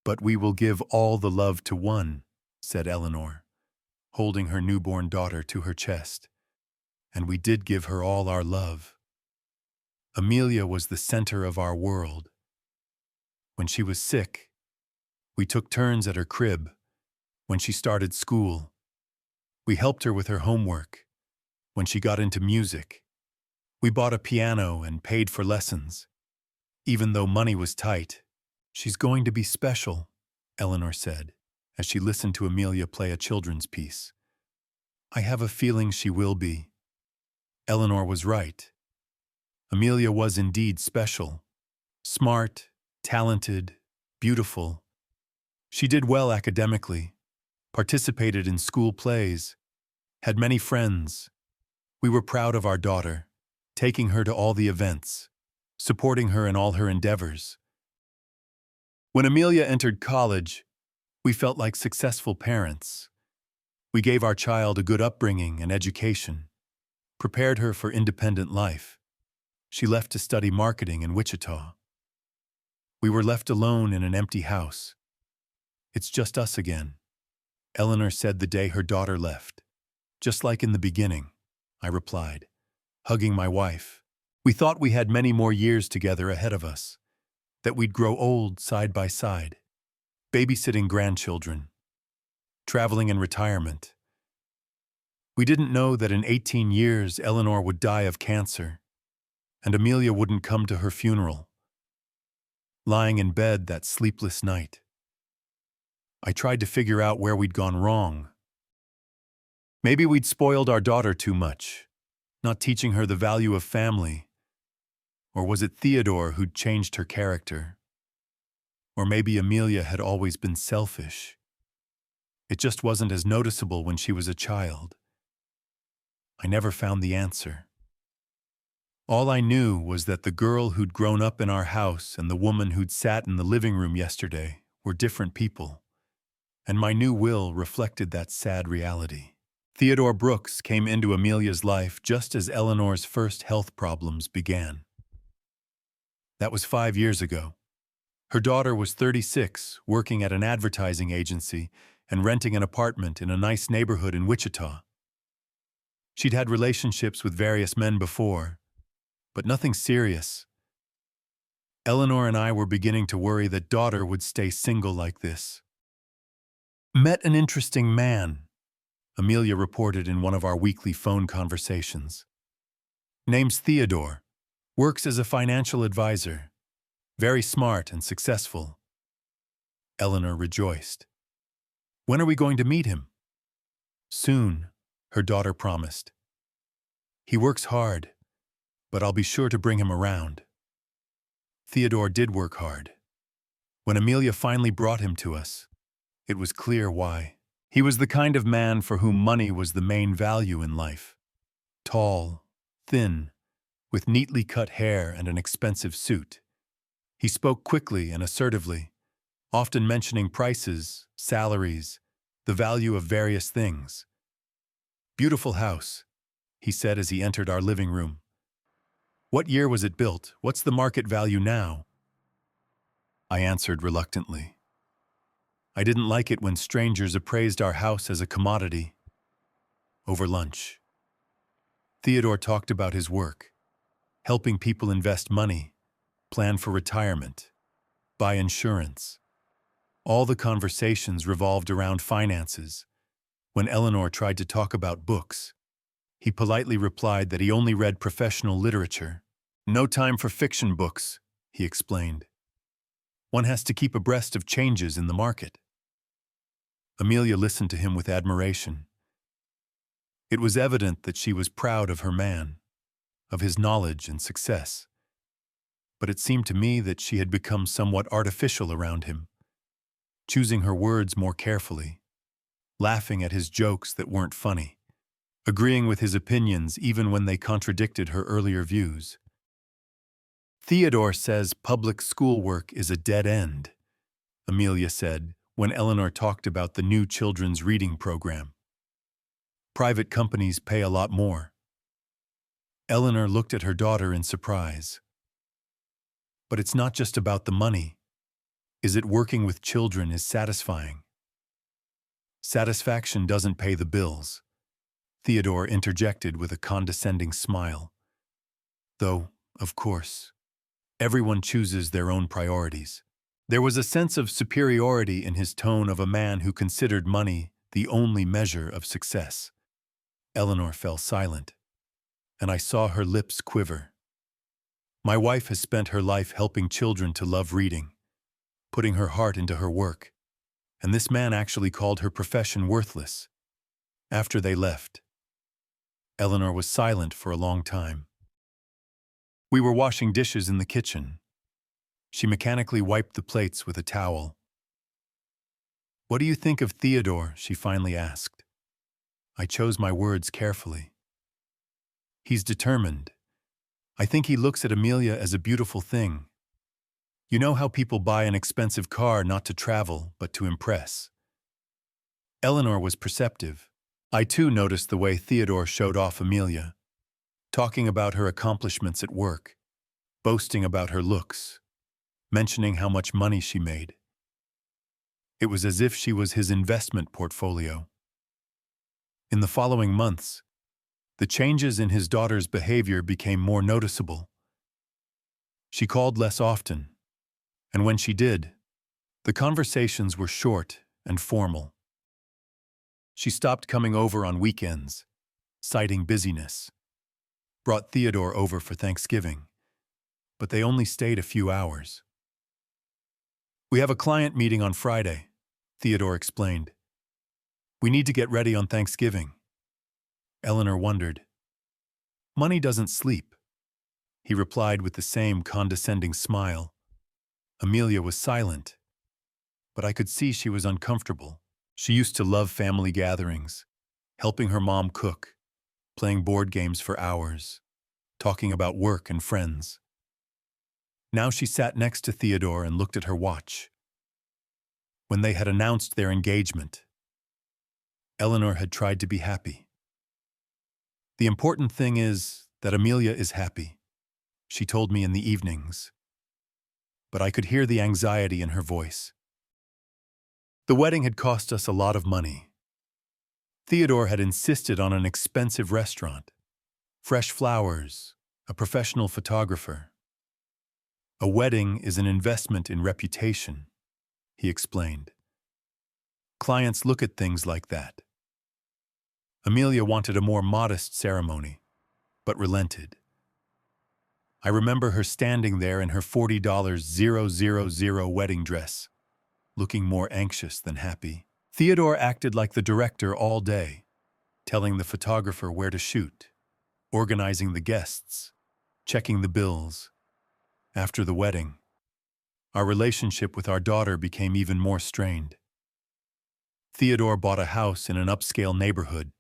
"But we will give all the love to one," said Eleanor, holding her newborn daughter to her chest. And we did give her all our love. Amelia was the center of our world. When she was sick, we took turns at her crib. When she started school, we helped her with her homework. When she got into music, we bought a piano and paid for lessons. Even though money was tight, "She's going to be special," Eleanor said, as she listened to Amelia play a children's piece. "I have a feeling she will be." Eleanor was right. Amelia was indeed special. Smart, talented, beautiful. She did well academically, participated in school plays, had many friends. We were proud of our daughter, taking her to all the events, supporting her in all her endeavors. When Amelia entered college, we felt like successful parents. We gave our child a good upbringing and education, prepared her for independent life. She left to study marketing in Wichita. We were left alone in an empty house. It's just us again, Eleanor said the day her daughter left. Just like in the beginning, I replied, hugging my wife. We thought we had many more years together ahead of us, that we'd grow old side by side, babysitting grandchildren, traveling in retirement. We didn't know that in 18 years Eleanor would die of cancer, and Amelia wouldn't come to her funeral. Lying in bed that sleepless night, I tried to figure out where we'd gone wrong. Maybe we'd spoiled our daughter too much, not teaching her the value of family. Or was it Theodore who'd changed her character? Or maybe Amelia had always been selfish. It just wasn't as noticeable when she was a child. I never found the answer. All I knew was that the girl who'd grown up in our house and the woman who'd sat in the living room yesterday were different people, and my new will reflected that sad reality. Theodore Brooks came into Amelia's life just as Eleanor's first health problems began. That was 5 years ago. Her daughter was 36, working at an advertising agency and renting an apartment in a nice neighborhood in Wichita. She'd had relationships with various men before, but nothing serious. Eleanor and I were beginning to worry that daughter would stay single like this. Met an interesting man, Amelia reported in one of our weekly phone conversations. Name's Theodore, works as a financial advisor, very smart and successful. Eleanor rejoiced. When are we going to meet him? Soon, her daughter promised. He works hard, but I'll be sure to bring him around. Theodore did work hard. When Amelia finally brought him to us, it was clear why. He was the kind of man for whom money was the main value in life. Tall, thin, with neatly cut hair and an expensive suit. He spoke quickly and assertively, often mentioning prices, salaries, the value of various things. Beautiful house, he said as he entered our living room. What year was it built? What's the market value now? I answered reluctantly. I didn't like it when strangers appraised our house as a commodity. Over lunch, Theodore talked about his work, helping people invest money, plan for retirement, buy insurance. All the conversations revolved around finances. When Eleanor tried to talk about books, he politely replied that he only read professional literature. No time for fiction books, he explained. One has to keep abreast of changes in the market. Amelia listened to him with admiration. It was evident that she was proud of her man, of his knowledge and success. But it seemed to me that she had become somewhat artificial around him, choosing her words more carefully, laughing at his jokes that weren't funny, agreeing with his opinions even when they contradicted her earlier views. Theodore says public schoolwork is a dead end, Amelia said when Eleanor talked about the new children's reading program. Private companies pay a lot more. Eleanor looked at her daughter in surprise. But it's not just about the money. Is it working with children is satisfying? Satisfaction doesn't pay the bills, Theodore interjected with a condescending smile. Though, of course, everyone chooses their own priorities. There was a sense of superiority in his tone of a man who considered money the only measure of success. Eleanor fell silent, and I saw her lips quiver. My wife has spent her life helping children to love reading, putting her heart into her work, and this man actually called her profession worthless. After they left, Eleanor was silent for a long time. We were washing dishes in the kitchen. She mechanically wiped the plates with a towel. What do you think of Theodore? She finally asked. I chose my words carefully. He's determined. I think he looks at Amelia as a beautiful thing. You know how people buy an expensive car not to travel, but to impress. Eleanor was perceptive. I too noticed the way Theodore showed off Amelia, talking about her accomplishments at work, boasting about her looks, mentioning how much money she made. It was as if she was his investment portfolio. In the following months, the changes in his daughter's behavior became more noticeable. She called less often, and when she did, the conversations were short and formal. She stopped coming over on weekends, citing busyness, brought Theodore over for Thanksgiving, but they only stayed a few hours. "We have a client meeting on Friday," Theodore explained. "We need to get ready on Thanksgiving." Eleanor wondered. "Money doesn't sleep," he replied with the same condescending smile. Amelia was silent, but I could see she was uncomfortable. She used to love family gatherings, helping her mom cook, playing board games for hours, talking about work and friends. Now she sat next to Theodore and looked at her watch. When they had announced their engagement, Eleanor had tried to be happy. "The important thing is that Amelia is happy," she told me in the evenings. But I could hear the anxiety in her voice. The wedding had cost us a lot of money. Theodore had insisted on an expensive restaurant, fresh flowers, a professional photographer. "A wedding is an investment in reputation," he explained. "Clients look at things like that." Amelia wanted a more modest ceremony, but relented. I remember her standing there in her $40,000 wedding dress, looking more anxious than happy. Theodore acted like the director all day, telling the photographer where to shoot, organizing the guests, checking the bills. After the wedding, our relationship with our daughter became even more strained. Theodore bought a house in an upscale neighborhood.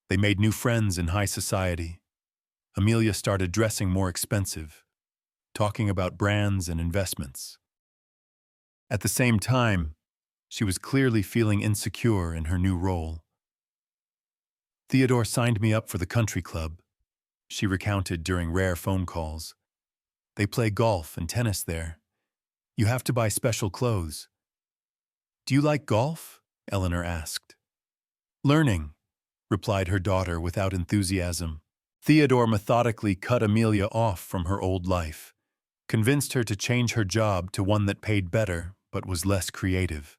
They made new friends in high society. Amelia started dressing more expensive, talking about brands and investments. At the same time, she was clearly feeling insecure in her new role. "Theodore signed me up for the country club," she recounted during rare phone calls. "They play golf and tennis there. You have to buy special clothes." "Do you like golf?" Eleanor asked. "Learning," replied her daughter without enthusiasm. Theodore methodically cut Amelia off from her old life, convinced her to change her job to one that paid better but was less creative,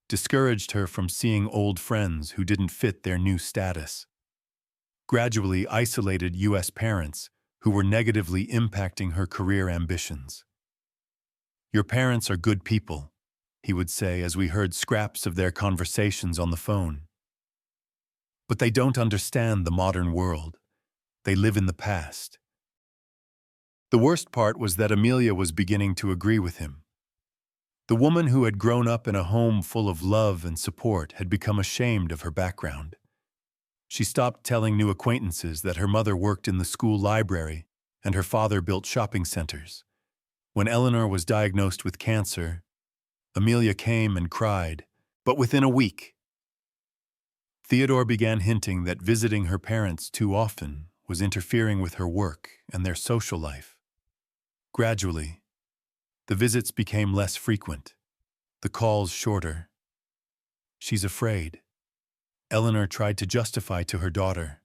discouraged her from seeing old friends who didn't fit their new status, gradually isolated U.S. parents who were negatively impacting her career ambitions. "Your parents are good people," he would say as we heard scraps of their conversations on the phone. "But they don't understand the modern world. They live in the past." The worst part was that Amelia was beginning to agree with him. The woman who had grown up in a home full of love and support had become ashamed of her background. She stopped telling new acquaintances that her mother worked in the school library and her father built shopping centers. When Eleanor was diagnosed with cancer, Amelia came and cried, but within a week, Theodore began hinting that visiting her parents too often was interfering with her work and their social life. Gradually, the visits became less frequent, the calls shorter. "She's afraid," Eleanor tried to justify to her daughter.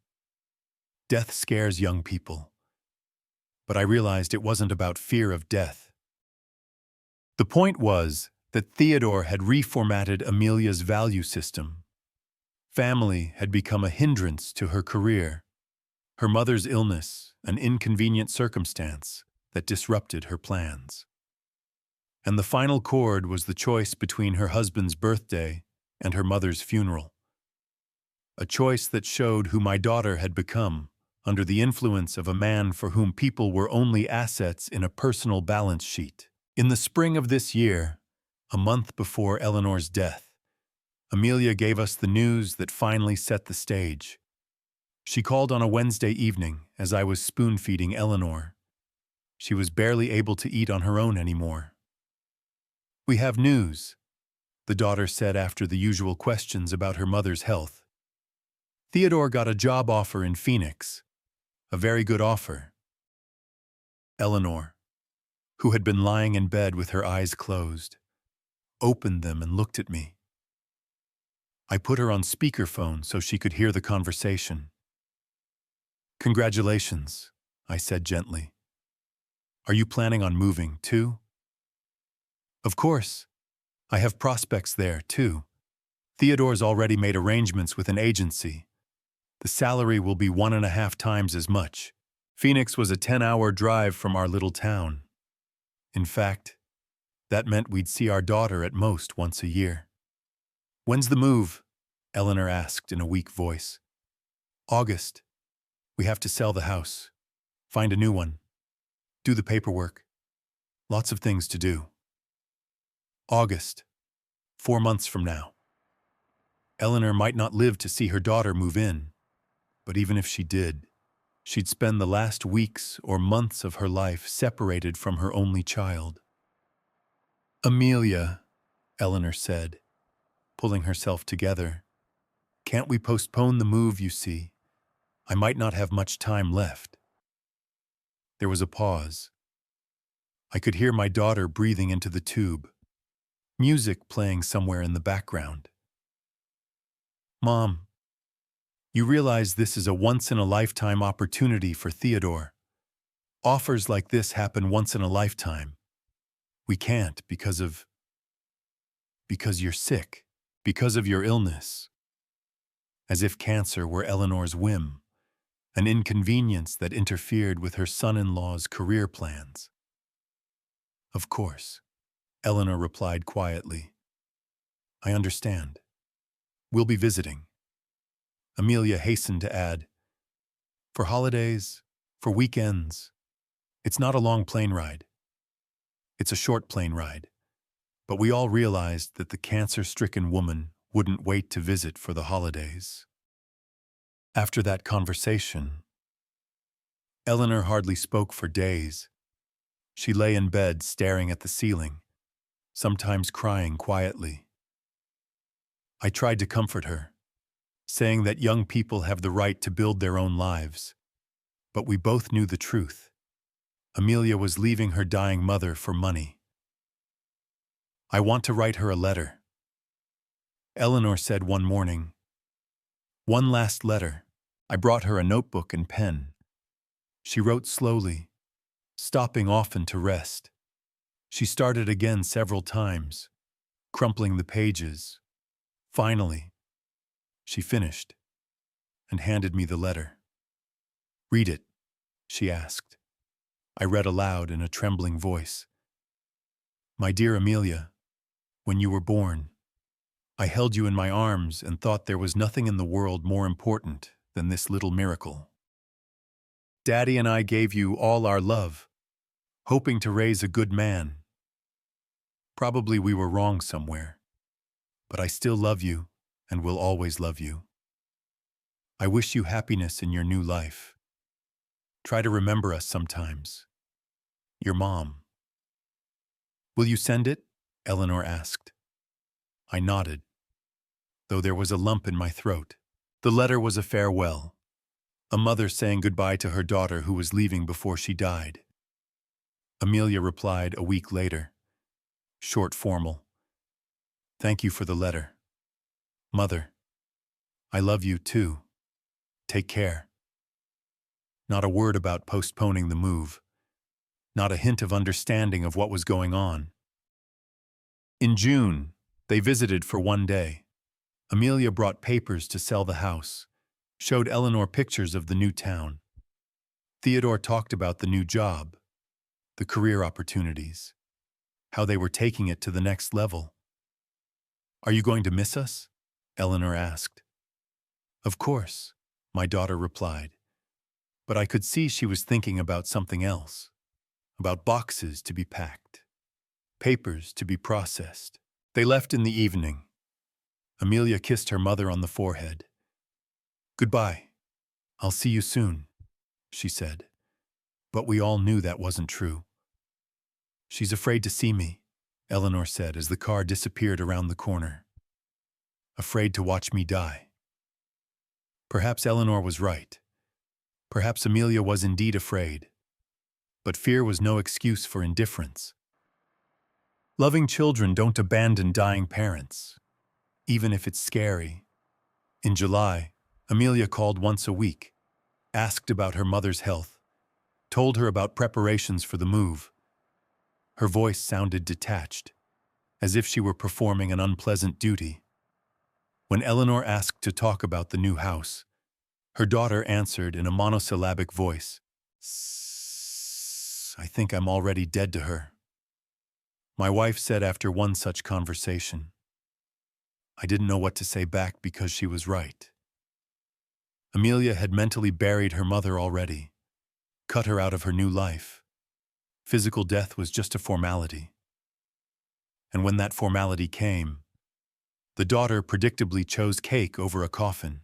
"Death scares young people." But I realized it wasn't about fear of death. The point was that Theodore had reformatted Amelia's value system. Family had become a hindrance to her career. Her mother's illness, an inconvenient circumstance that disrupted her plans. And the final chord was the choice between her husband's birthday and her mother's funeral. A choice that showed who my daughter had become under the influence of a man for whom people were only assets in a personal balance sheet. In the spring of this year, a month before Eleanor's death, Amelia gave us the news that finally set the stage. She called on a Wednesday evening as I was spoon-feeding Eleanor. She was barely able to eat on her own anymore. "We have news," the daughter said after the usual questions about her mother's health. "Theodore got a job offer in Phoenix. A very good offer." "Eleanor," who had been lying in bed with her eyes closed, opened them and looked at me. I put her on speakerphone so she could hear the conversation. "Congratulations," I said gently. "Are you planning on moving, too?" "Of course. I have prospects there, too. Theodore's already made arrangements with an agency. The salary will be 1.5 times as much. Phoenix was a 10-hour drive from our little town. In fact, that meant we'd see our daughter at most once a year." "When's the move?" Eleanor asked in a weak voice. "August. We have to sell the house, find a new one, do the paperwork. Lots of things to do." "August. 4 months from now." Eleanor might not live to see her daughter move in, but even if she did, she'd spend the last weeks or months of her life separated from her only child. "Amelia," Eleanor said, pulling herself together, "can't we postpone the move, you see? I might not have much time left." There was a pause. I could hear my daughter breathing into the tube, music playing somewhere in the background. "Mom, you realize this is a once-in-a-lifetime opportunity for Theodore. Offers like this happen once in a lifetime. We can't because you're sick, because of your illness." As if cancer were Eleanor's whim, an inconvenience that interfered with her son-in-law's career plans. "Of course," Eleanor replied quietly. "I understand. We'll be visiting." Amelia hastened to add, "For holidays, for weekends. It's not a long plane ride. It's a short plane ride." But we all realized that the cancer-stricken woman wouldn't wait to visit for the holidays. After that conversation, Eleanor hardly spoke for days. She lay in bed staring at the ceiling, sometimes crying quietly. I tried to comfort her, saying that young people have the right to build their own lives. But we both knew the truth. Amelia was leaving her dying mother for money. "I want to write her a letter," Eleanor said one morning. "One last letter." I brought her a notebook and pen. She wrote slowly, stopping often to rest. She started again several times, crumpling the pages. Finally, she finished and handed me the letter. "Read it," she asked. I read aloud in a trembling voice. "My dear Amelia, when you were born, I held you in my arms and thought there was nothing in the world more important than this little miracle. Daddy and I gave you all our love, hoping to raise a good man. Probably we were wrong somewhere, but I still love you and will always love you. I wish you happiness in your new life. Try to remember us sometimes. Your mom." "Will you send it?" Eleanor asked. I nodded, though there was a lump in my throat. The letter was a farewell, a mother saying goodbye to her daughter who was leaving before she died. Amelia replied a week later, short, formal. "Thank you for the letter. Mother, I love you too. Take care." Not a word about postponing the move. Not a hint of understanding of what was going on. In June, they visited for one day. Amelia brought papers to sell the house, showed Eleanor pictures of the new town. Theodore talked about the new job, the career opportunities, how they were taking it to the next level. "Are you going to miss us?" Eleanor asked. "Of course," my daughter replied. But I could see she was thinking about something else, about boxes to be packed, papers to be processed. They left in the evening. Amelia kissed her mother on the forehead. "Goodbye. I'll see you soon," she said. But we all knew that wasn't true. "She's afraid to see me," Eleanor said as the car disappeared around the corner. "Afraid to watch me die." Perhaps Eleanor was right. Perhaps Amelia was indeed afraid. But fear was no excuse for indifference. Loving children don't abandon dying parents, even if it's scary. In July, Amelia called once a week, asked about her mother's health, told her about preparations for the move. Her voice sounded detached, as if she were performing an unpleasant duty. When Eleanor asked to talk about the new house, her daughter answered in a monosyllabic voice, I think I'm already dead to her. My wife said after one such conversation. I didn't know what to say back because she was right. Amelia had mentally buried her mother already, cut her out of her new life. Physical death was just a formality. And when that formality came, the daughter predictably chose cake over a coffin,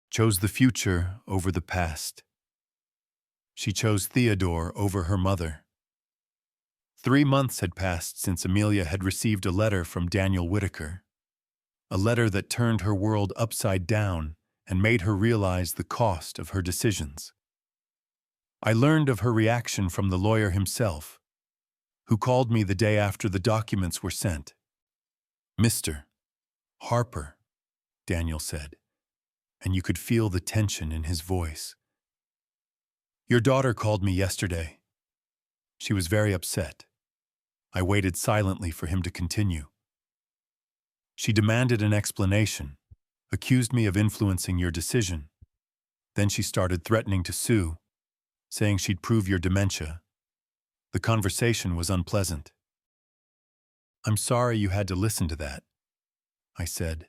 chose the future over the past. She chose Theodore over her mother. 3 months had passed since Amelia had received a letter from Daniel Whitaker, a letter that turned her world upside down and made her realize the cost of her decisions. I learned of her reaction from the lawyer himself, who called me the day after the documents were sent. Mr. Harper, Daniel said, and you could feel the tension in his voice. Your daughter called me yesterday. She was very upset. I waited silently for him to continue. She demanded an explanation, accused me of influencing your decision. Then she started threatening to sue, saying she'd prove your dementia. The conversation was unpleasant. I'm sorry you had to listen to that, I said.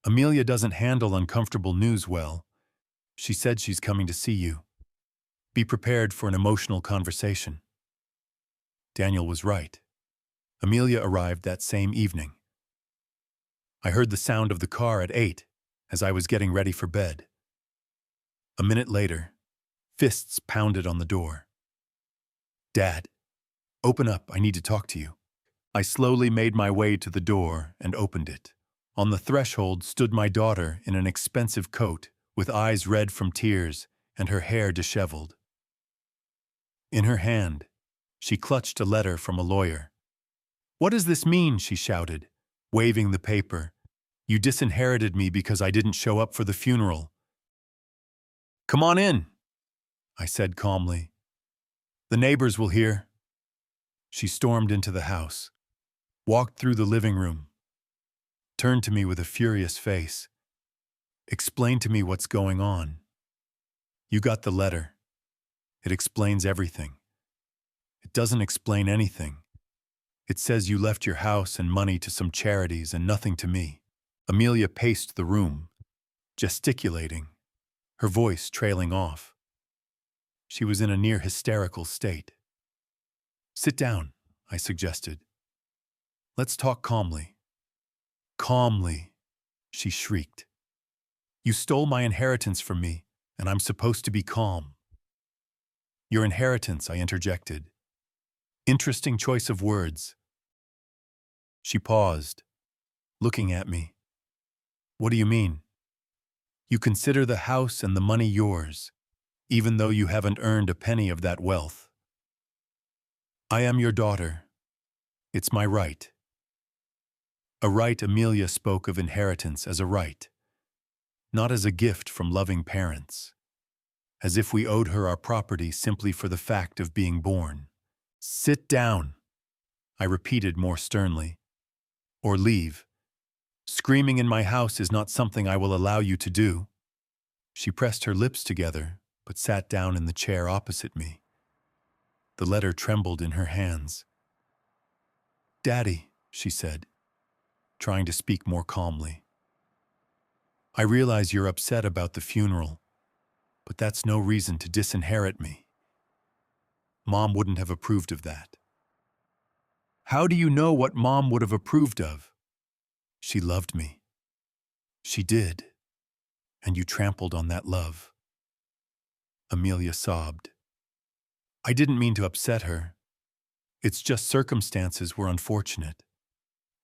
Amelia doesn't handle uncomfortable news well. She said she's coming to see you. Be prepared for an emotional conversation. Daniel was right. Amelia arrived that same evening. I heard the sound of the car at 8 as I was getting ready for bed. A minute later, fists pounded on the door. Dad, open up, I need to talk to you. I slowly made my way to the door and opened it. On the threshold stood my daughter in an expensive coat, with eyes red from tears and her hair disheveled. In her hand, she clutched a letter from a lawyer. What does this mean? She shouted, waving the paper. You disinherited me because I didn't show up for the funeral. Come on in, I said calmly. The neighbors will hear. She stormed into the house, walked through the living room, turned to me with a furious face. Explain to me what's going on. You got the letter. It explains everything. It doesn't explain anything. It says you left your house and money to some charities and nothing to me. Amelia paced the room, gesticulating, her voice trailing off. She was in a near hysterical state. Sit down, I suggested. Let's talk calmly. Calmly, she shrieked. You stole my inheritance from me, and I'm supposed to be calm. Your inheritance, I interjected. Interesting choice of words. She paused, looking at me. What do you mean? You consider the house and the money yours, even though you haven't earned a penny of that wealth. I am your daughter. It's my right. A right. Amelia spoke of inheritance as a right, not as a gift from loving parents, as if we owed her our property simply for the fact of being born. Sit down, I repeated more sternly, or leave. Screaming in my house is not something I will allow you to do. She pressed her lips together, but sat down in the chair opposite me. The letter trembled in her hands. Daddy, she said, trying to speak more calmly. I realize you're upset about the funeral, but that's no reason to disinherit me. Mom wouldn't have approved of that. How do you know what Mom would have approved of? She loved me. She did. And you trampled on that love. Amelia sobbed. I didn't mean to upset her. It's just circumstances were unfortunate.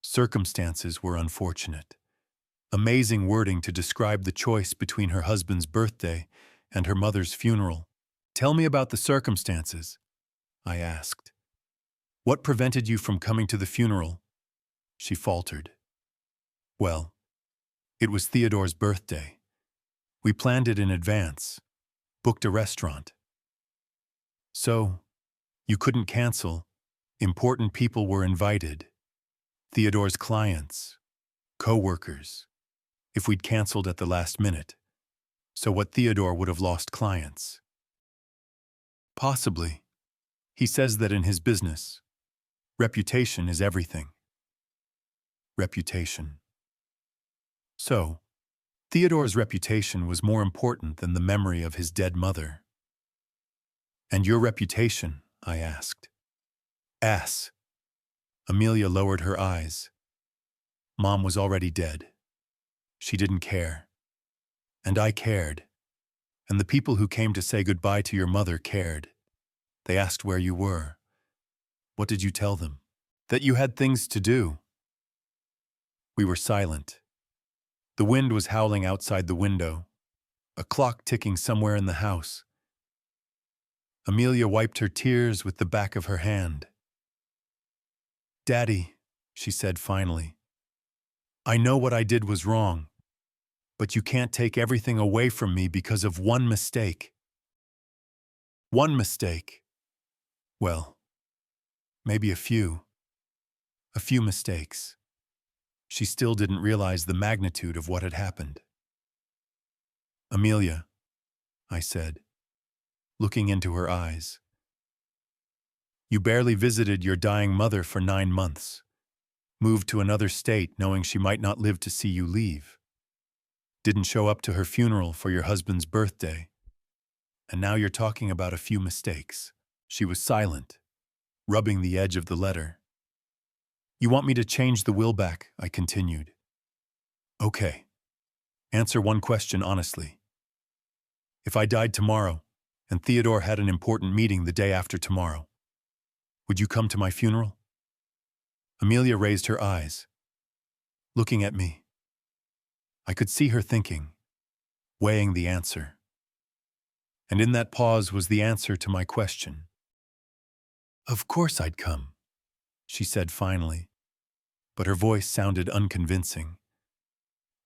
Circumstances were unfortunate. Amazing wording to describe the choice between her husband's birthday and her mother's funeral. Tell me about the circumstances, I asked. What prevented you from coming to the funeral? She faltered. Well, it was Theodore's birthday. We planned it in advance, booked a restaurant. So, you couldn't cancel. Important people were invited. Theodore's clients, co-workers. If we'd canceled at the last minute. So what Theodore would have lost clients. Possibly. He says that in his business, reputation is everything. Reputation. So, Theodore's reputation was more important than the memory of his dead mother. And your reputation? I asked. Ass. Amelia lowered her eyes. Mom was already dead. She didn't care. And I cared. And the people who came to say goodbye to your mother cared. They asked where you were. What did you tell them? That you had things to do. We were silent. The wind was howling outside the window, a clock ticking somewhere in the house. Amelia wiped her tears with the back of her hand. Daddy, she said finally, I know what I did was wrong, but you can't take everything away from me because of one mistake. One mistake. Well, maybe a few mistakes. She still didn't realize the magnitude of what had happened. Amelia, I said, looking into her eyes. You barely visited your dying mother for 9 months, moved to another state knowing she might not live to see you leave, didn't show up to her funeral for your husband's birthday, and now you're talking about a few mistakes. She was silent, rubbing the edge of the letter. You want me to change the will back, I continued. Okay. Answer one question honestly. If I died tomorrow, and Theodore had an important meeting the day after tomorrow, would you come to my funeral? Amelia raised her eyes, looking at me. I could see her thinking, weighing the answer. And in that pause was the answer to my question. Of course I'd come, she said finally, but her voice sounded unconvincing.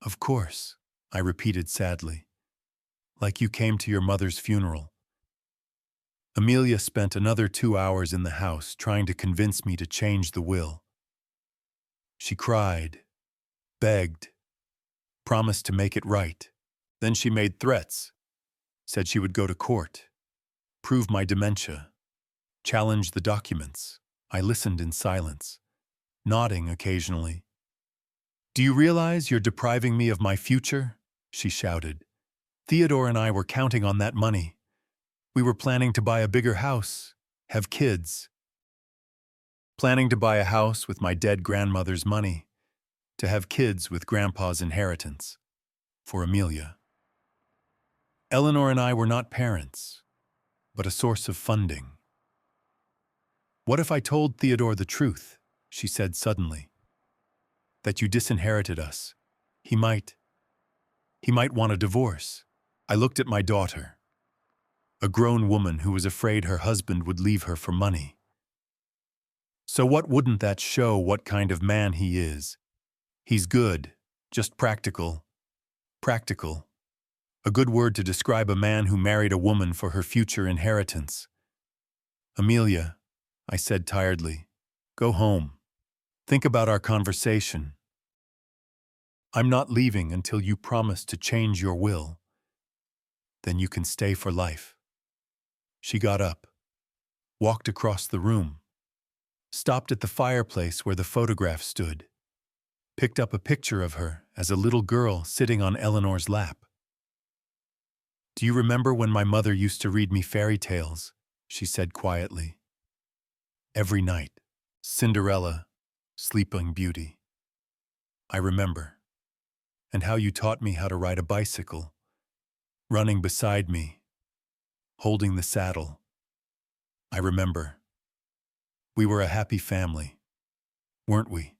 Of course, I repeated sadly, like you came to your mother's funeral. Amelia spent another 2 hours in the house trying to convince me to change the will. She cried, begged, promised to make it right. Then she made threats, said she would go to court, prove my dementia, challenge the documents. I listened in silence, nodding occasionally. Do you realize you're depriving me of my future? She shouted. Theodore and I were counting on that money. We were planning to buy a bigger house, have kids. Planning to buy a house with my dead grandmother's money, to have kids with Grandpa's inheritance. For Amelia. Eleanor and I were not parents, but a source of funding. What if I told Theodore the truth? She said suddenly. That you disinherited us. He might want a divorce. I looked at my daughter, a grown woman who was afraid her husband would leave her for money. So what wouldn't that show what kind of man he is? He's good, just practical. Practical. A good word to describe a man who married a woman for her future inheritance. Amelia, I said tiredly, go home. Think about our conversation. I'm not leaving until you promise to change your will. Then you can stay for life. She got up, walked across the room, stopped at the fireplace where the photograph stood, picked up a picture of her as a little girl sitting on Eleanor's lap. Do you remember when my mother used to read me fairy tales? She said quietly. Every night, Cinderella, Sleeping Beauty. I remember. And how you taught me how to ride a bicycle, running beside me, holding the saddle. I remember. We were a happy family, weren't we?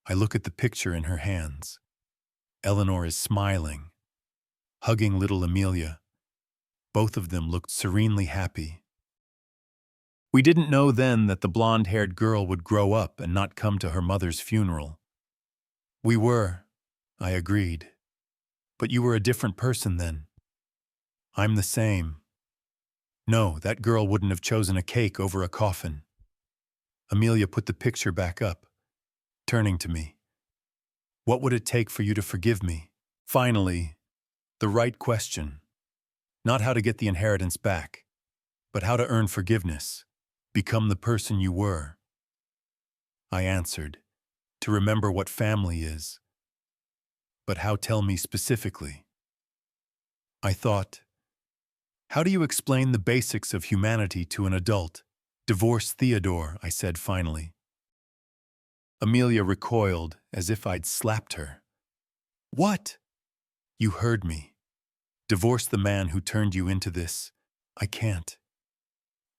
I look at the picture in her hands. Eleanor is smiling, hugging little Amelia, Both of them looked serenely happy. We didn't know then that the blonde-haired girl would grow up and not come to her mother's funeral. We were, I agreed. But you were a different person then. I'm the same. No, that girl wouldn't have chosen a cake over a coffin. Amelia put the picture back up, turning to me. What would it take for you to forgive me? Finally, the right question. Not how to get the inheritance back, but how to earn forgiveness, become the person you were. I answered, to remember what family is. But how, tell me specifically? I thought, how do you explain the basics of humanity to an adult? Divorce Theodore, I said finally. Amelia recoiled as if I'd slapped her. What? You heard me. Divorce the man who turned you into this. I can't.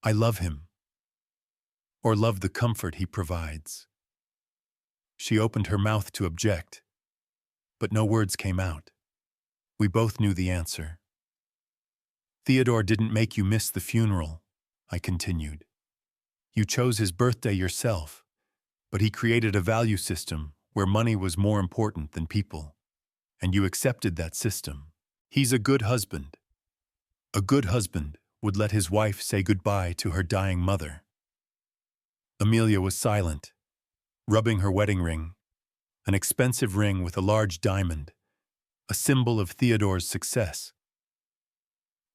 I love him. Or love the comfort he provides. She opened her mouth to object, but no words came out. We both knew the answer. Theodore didn't make you miss the funeral, I continued. You chose his birthday yourself, but he created a value system where money was more important than people, and you accepted that system. He's a good husband. A good husband would let his wife say goodbye to her dying mother. Amelia was silent, rubbing her wedding ring, an expensive ring with a large diamond, a symbol of Theodore's success.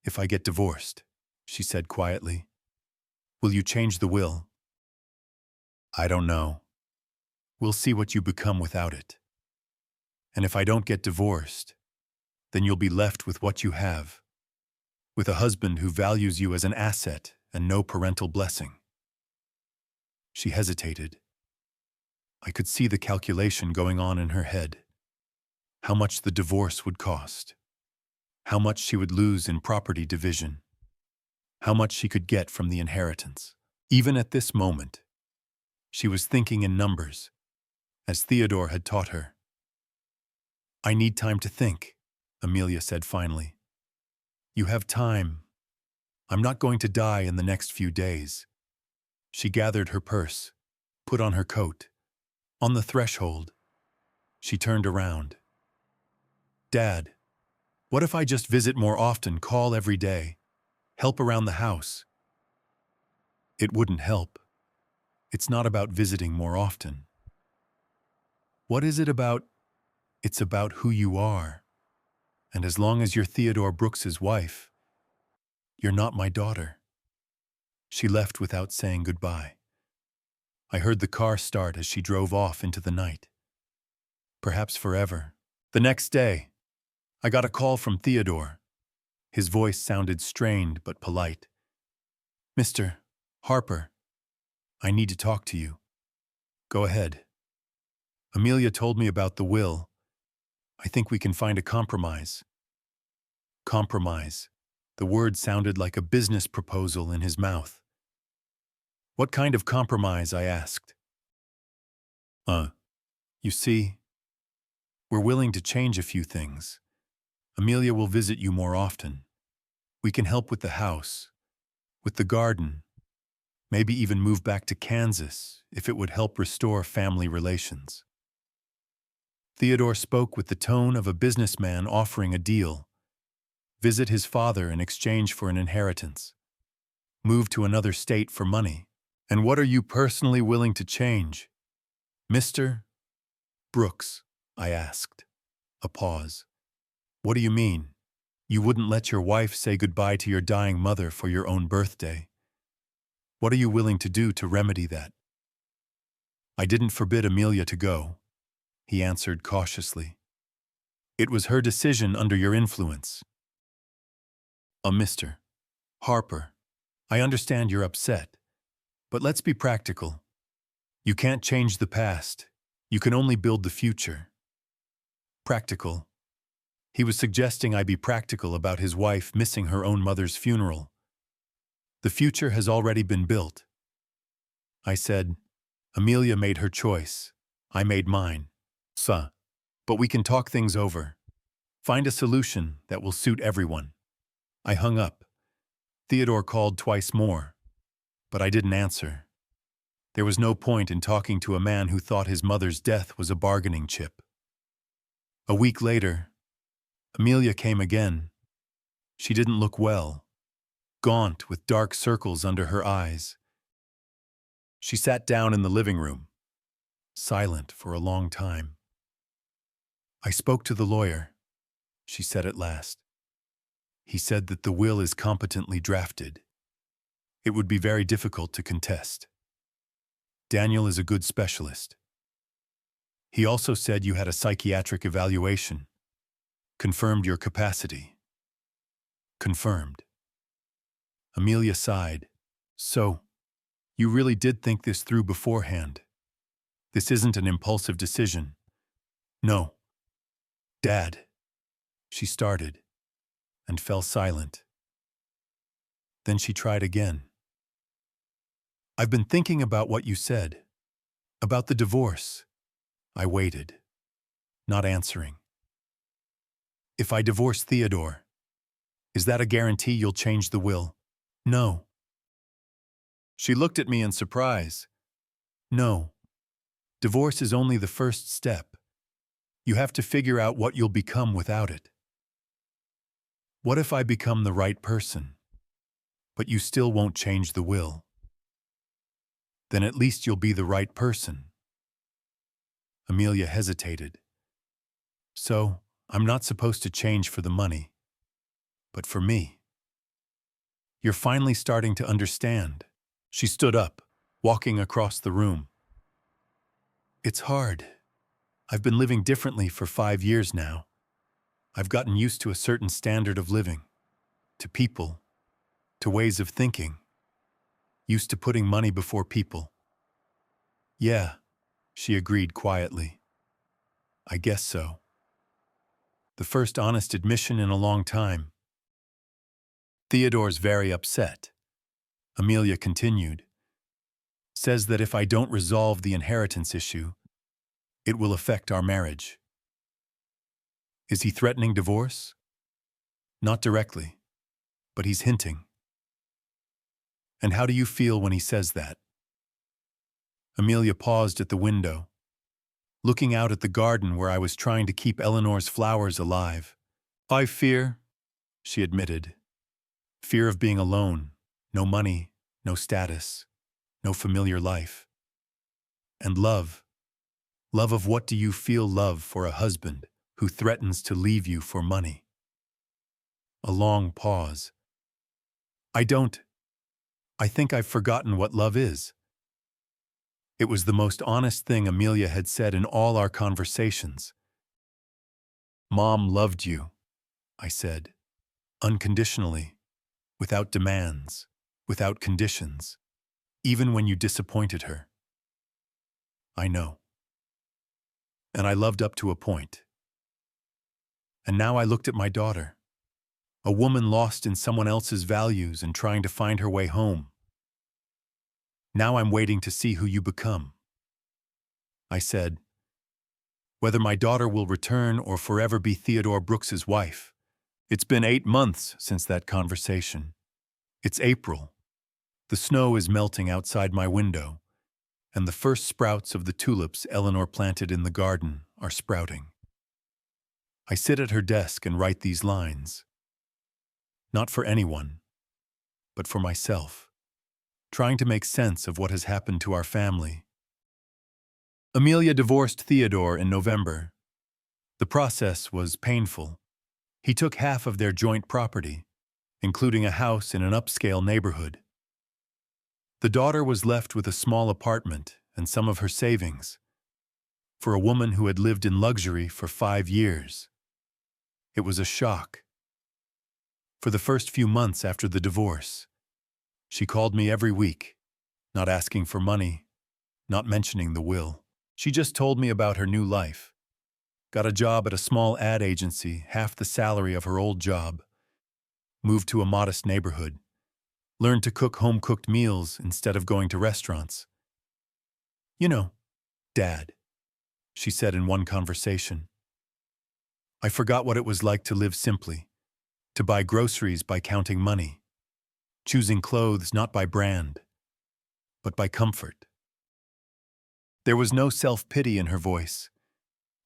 If I get divorced, she said quietly, will you change the will? I don't know. We'll see what you become without it. And if I don't get divorced, then you'll be left with what you have, with a husband who values you as an asset and no parental blessing. She hesitated. I could see the calculation going on in her head. How much the divorce would cost. How much she would lose in property division. How much she could get from the inheritance. Even at this moment, she was thinking in numbers, as Theodore had taught her. I need time to think, Amelia said finally. You have time. I'm not going to die in the next few days. She gathered her purse, put on her coat. On the threshold, she turned around. Dad, what if I just visit more often, call every day, help around the house? It wouldn't help. It's not about visiting more often. What is it about? It's about who you are. And as long as you're Theodore Brooks's wife, you're not my daughter. She left without saying goodbye. I heard the car start as she drove off into the night. Perhaps forever. The next day, I got a call from Theodore. His voice sounded strained but polite. Mr. Harper, I need to talk to you. Go ahead. Amelia told me about the will. I think we can find a compromise. Compromise. The word sounded like a business proposal in his mouth. What kind of compromise? I asked. You see, we're willing to change a few things. Amelia will visit you more often. We can help with the house, with the garden, maybe even move back to Kansas if it would help restore family relations. Theodore spoke with the tone of a businessman offering a deal. Visit his father in exchange for an inheritance. Move to another state for money. And what are you personally willing to change? Mr. Brooks, I asked. A pause. What do you mean? You wouldn't let your wife say goodbye to your dying mother for your own birthday. What are you willing to do to remedy that? I didn't forbid Amelia to go, he answered cautiously. It was her decision under your influence. Mr. Harper, I understand you're upset, but let's be practical. You can't change the past. You can only build the future. Practical. He was suggesting I be practical about his wife missing her own mother's funeral. The future has already been built. I said, Amelia made her choice. I made mine. But we can talk things over. Find a solution that will suit everyone. I hung up, Theodore called twice more, but I didn't answer. There was no point in talking to a man who thought his mother's death was a bargaining chip. A week later, Amelia came again. She didn't look well, gaunt with dark circles under her eyes. She sat down in the living room, silent for a long time. "I spoke to the lawyer," she said at last. "He said that the will is competently drafted. It would be very difficult to contest. Daniel is a good specialist. He also said you had a psychiatric evaluation. Confirmed your capacity." Confirmed. Amelia sighed. "So, you really did think this through beforehand? This isn't an impulsive decision?" "No. Dad," she started, and fell silent. Then she tried again. "I've been thinking about what you said, about the divorce." I waited, not answering. "If I divorce Theodore, is that a guarantee you'll change the will?" "No." She looked at me in surprise. "No. Divorce is only the first step. You have to figure out what you'll become without it." "What if I become the right person, but you still won't change the will?" "Then at least you'll be the right person." Amelia hesitated. "So, I'm not supposed to change for the money, but for me." "You're finally starting to understand." She stood up, walking across the room. "It's hard. I've been living differently for 5 years now. I've gotten used to a certain standard of living, to people, to ways of thinking. Used to putting money before people." "Yeah," she agreed quietly. "I guess so." The first honest admission in a long time. "Theodore's very upset," Amelia continued. "Says that if I don't resolve the inheritance issue, it will affect our marriage." "Is he threatening divorce?" "Not directly, but he's hinting." "And how do you feel when he says that?" Amelia paused at the window, looking out at the garden where I was trying to keep Eleanor's flowers alive. "I fear," she admitted. "Fear of being alone, no money, no status, no familiar life. And love. Love of what do you feel love for a husband who threatens to leave you for money?" A long pause. I think I've forgotten what love is." It was the most honest thing Amelia had said in all our conversations. "Mom loved you," I said, "unconditionally, without demands, without conditions, even when you disappointed her." "I know. And I loved up to a point. And now I looked at my daughter, a woman lost in someone else's values and trying to find her way home. Now I'm waiting to see who you become." I said, "Whether my daughter will return or forever be Theodore Brooks's wife." It's been 8 months since that conversation. It's April. The snow is melting outside my window, and the first sprouts of the tulips Eleanor planted in the garden are sprouting. I sit at her desk and write these lines. Not for anyone, but for myself, trying to make sense of what has happened to our family. Amelia divorced Theodore in November. The process was painful. He took half of their joint property, including a house in an upscale neighborhood. The daughter was left with a small apartment and some of her savings. For a woman who had lived in luxury for 5 years, it was a shock. For the first few months after the divorce, she called me every week, not asking for money, not mentioning the will. She just told me about her new life. Got a job at a small ad agency, half the salary of her old job. Moved to a modest neighborhood. Learned to cook home-cooked meals instead of going to restaurants. "You know, Dad," she said in one conversation, "I forgot what it was like to live simply, to buy groceries by counting money. choosing clothes not by brand, but by comfort. There was no self-pity in her voice.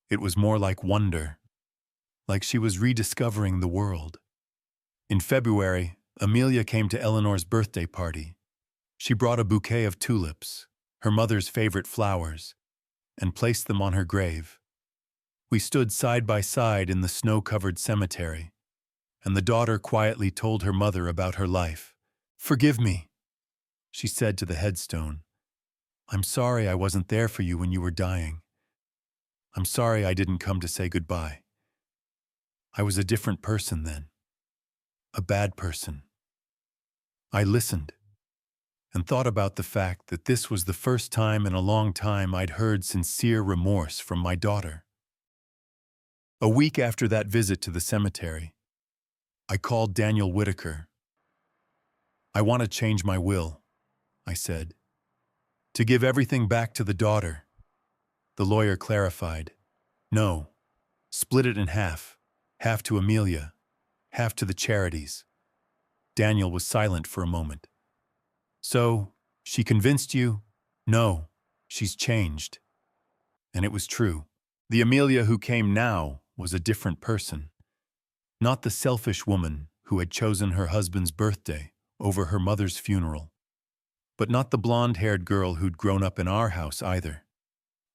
It was more like wonder, like she was rediscovering the world. In February, Amelia came to Eleanor's birthday party. She brought a bouquet of tulips, her mother's favorite flowers, and placed them on her grave. We stood side by side in the snow-covered cemetery, and the daughter quietly told her mother about her life. "Forgive me," she said to the headstone. "I'm sorry I wasn't there for you when you were dying. I'm sorry I didn't come to say goodbye. I was a different person then. A bad person." I listened and thought about the fact that this was the first time in a long time I'd heard sincere remorse from my daughter. A week after that visit to the cemetery, I called Daniel Whitaker. "I want to change my will," I said, "to give everything back to the daughter." The lawyer clarified. "No, split it in half to Amelia, half to the charities." Daniel was silent for a moment. "So, she convinced you?" "No, she's changed." And it was true. The Amelia who came now was a different person. Not the selfish woman who had chosen her husband's birthday over her mother's funeral. But not the blonde-haired girl who'd grown up in our house either.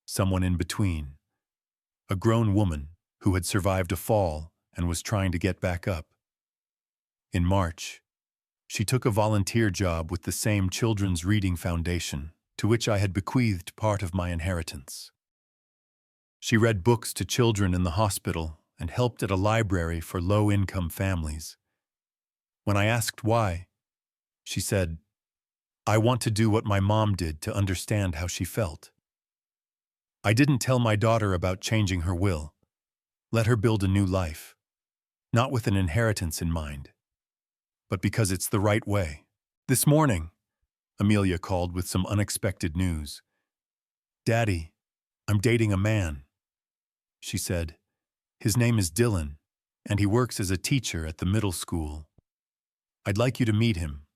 Someone in between. A grown woman who had survived a fall and was trying to get back up. In March, she took a volunteer job with the same children's reading foundation to which I had bequeathed part of my inheritance. She read books to children in the hospital and helped at a library for low-income families. When I asked why, she said, "I want to do what my mom did to understand how she felt." I didn't tell my daughter about changing her will. Let her build a new life. Not with an inheritance in mind, but because it's the right way. This morning, Amelia called with some unexpected news. "Daddy, I'm dating a man," she said. "His name is Dylan, and he works as a teacher at the middle school. I'd like you to meet him."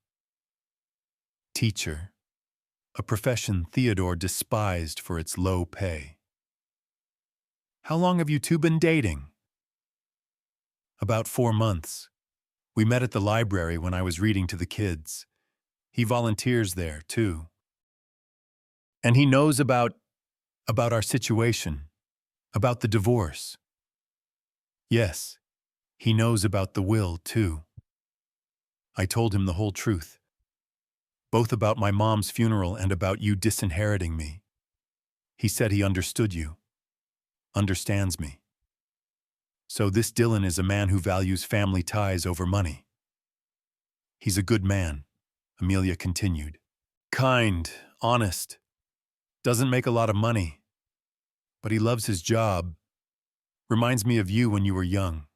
Teacher, a profession Theodore despised for its low pay. "How long have you two been dating?" "About 4 months. We met at the library when I was reading to the kids. He volunteers there, too. And he knows about our situation, about the divorce." "Yes, he knows about the will, too." I told him the whole truth, both about my mom's funeral and about you disinheriting me. He said he understood you, understands me. "So this Dylan is a man who values family ties over money." "He's a good man," Amelia continued. "Kind, honest, doesn't make a lot of money, but he loves his job. Reminds me of you when you were young."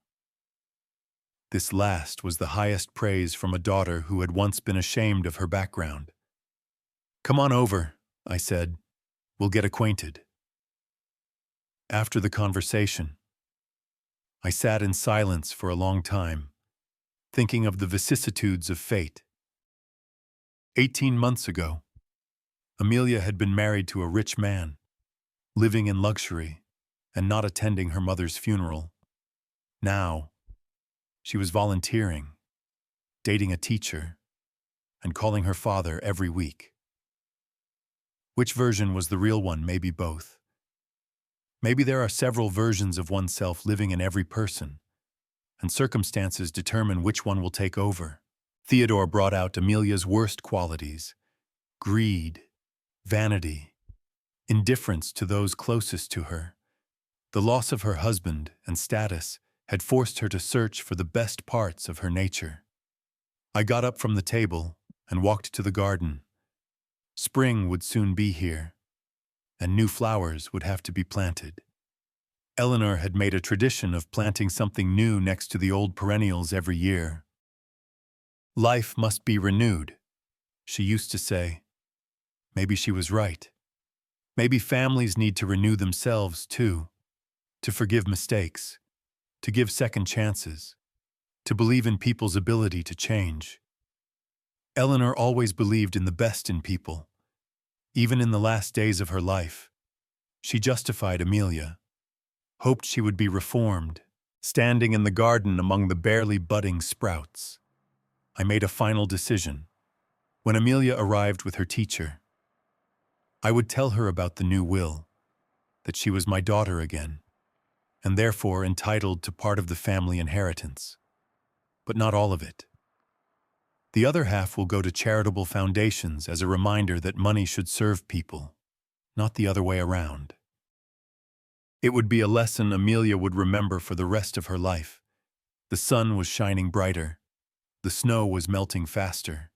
This last was the highest praise from a daughter who had once been ashamed of her background. "Come on over," I said. "We'll get acquainted." After the conversation, I sat in silence for a long time, thinking of the vicissitudes of fate. 18 months ago, Amelia had been married to a rich man, living in luxury and not attending her mother's funeral. Now, she was volunteering, dating a teacher, and calling her father every week. Which version was the real one? Maybe both. Maybe there are several versions of oneself living in every person, and circumstances determine which one will take over. Theodore brought out Amelia's worst qualities: greed, vanity, indifference to those closest to her. The loss of her husband and status had forced her to search for the best parts of her nature. I got up from the table and walked to the garden. Spring would soon be here, and new flowers would have to be planted. Eleanor had made a tradition of planting something new next to the old perennials every year. "Life must be renewed," she used to say. Maybe she was right. Maybe families need to renew themselves too, to forgive mistakes, to give second chances, to believe in people's ability to change. Eleanor always believed in the best in people. Even in the last days of her life, she justified Amelia, hoped she would be reformed, standing in the garden among the barely budding sprouts. I made a final decision. When Amelia arrived with her teacher, I would tell her about the new will, that she was my daughter again, and therefore entitled to part of the family inheritance. But not all of it. The other half will go to charitable foundations as a reminder that money should serve people, not the other way around. It would be a lesson Amelia would remember for the rest of her life. The sun was shining brighter. The snow was melting faster.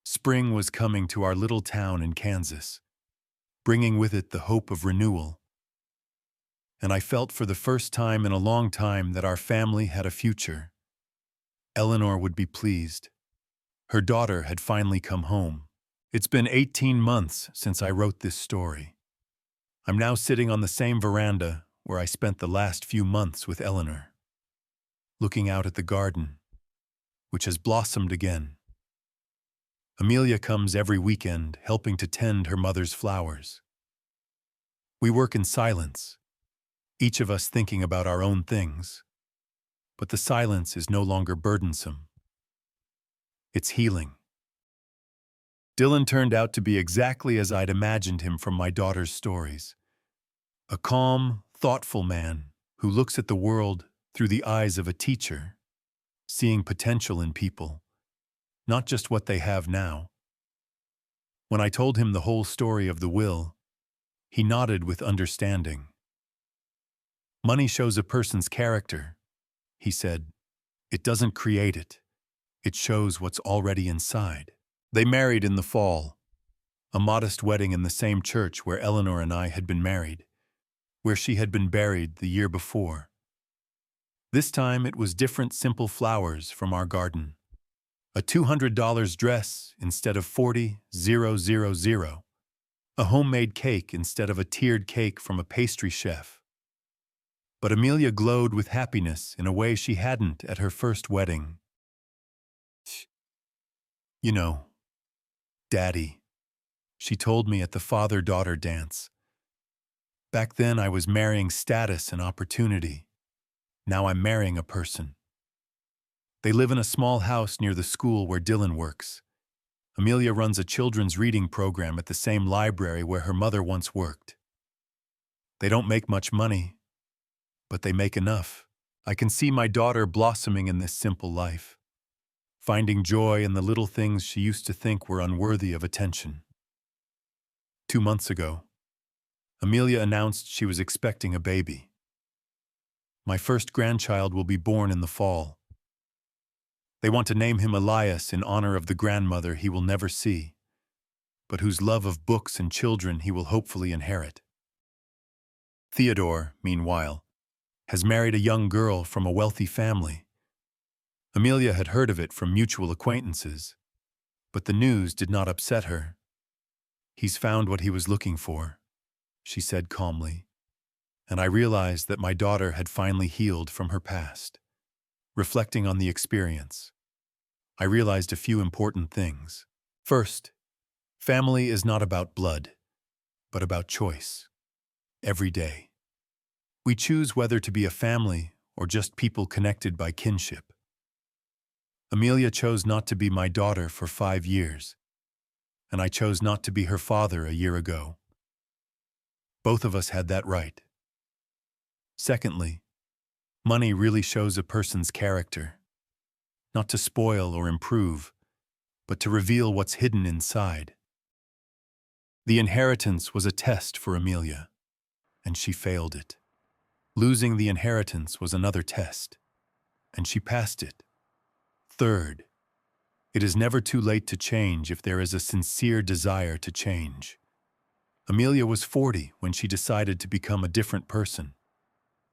Spring was coming to our little town in Kansas, bringing with it the hope of renewal. And I felt for the first time in a long time that our family had a future. Eleanor would be pleased. Her daughter had finally come home. It's been 18 months since I wrote this story. I'm now sitting on the same veranda where I spent the last few months with Eleanor, looking out at the garden, which has blossomed again. Amelia comes every weekend helping to tend her mother's flowers. We work in silence, each of us thinking about our own things. But the silence is no longer burdensome. It's healing. Dylan turned out to be exactly as I'd imagined him from my daughter's stories. A calm, thoughtful man who looks at the world through the eyes of a teacher, seeing potential in people, not just what they have now. When I told him the whole story of the will, he nodded with understanding. Money shows a person's character, he said. It doesn't create it. It shows what's already inside. They married in the fall, a modest wedding in the same church where Eleanor and I had been married, where she had been buried the year before. This time it was different simple flowers from our garden. A $200 dress instead of $40,000. A homemade cake instead of a tiered cake from a pastry chef. But Amelia glowed with happiness in a way she hadn't at her first wedding. You know, Daddy, she told me at the father-daughter dance. Back then I was marrying status and opportunity. Now I'm marrying a person. They live in a small house near the school where Dylan works. Amelia runs a children's reading program at the same library where her mother once worked. They don't make much money, but they make enough. I can see my daughter blossoming in this simple life, finding joy in the little things she used to think were unworthy of attention. 2 months ago, Amelia announced she was expecting a baby. My first grandchild will be born in the fall. They want to name him Elias in honor of the grandmother he will never see, but whose love of books and children he will hopefully inherit. Theodore, meanwhile, has married a young girl from a wealthy family. Amelia had heard of it from mutual acquaintances, but the news did not upset her. He's found what he was looking for, she said calmly, and I realized that my daughter had finally healed from her past. Reflecting on the experience, I realized a few important things. First, family is not about blood, but about choice. Every day, we choose whether to be a family or just people connected by kinship. Amelia chose not to be my daughter for 5 years, and I chose not to be her father a year ago. Both of us had that right. Secondly, money really shows a person's character, not to spoil or improve, but to reveal what's hidden inside. The inheritance was a test for Amelia, and she failed it. Losing the inheritance was another test, and she passed it. Third, it is never too late to change if there is a sincere desire to change. Amelia was 40 when she decided to become a different person.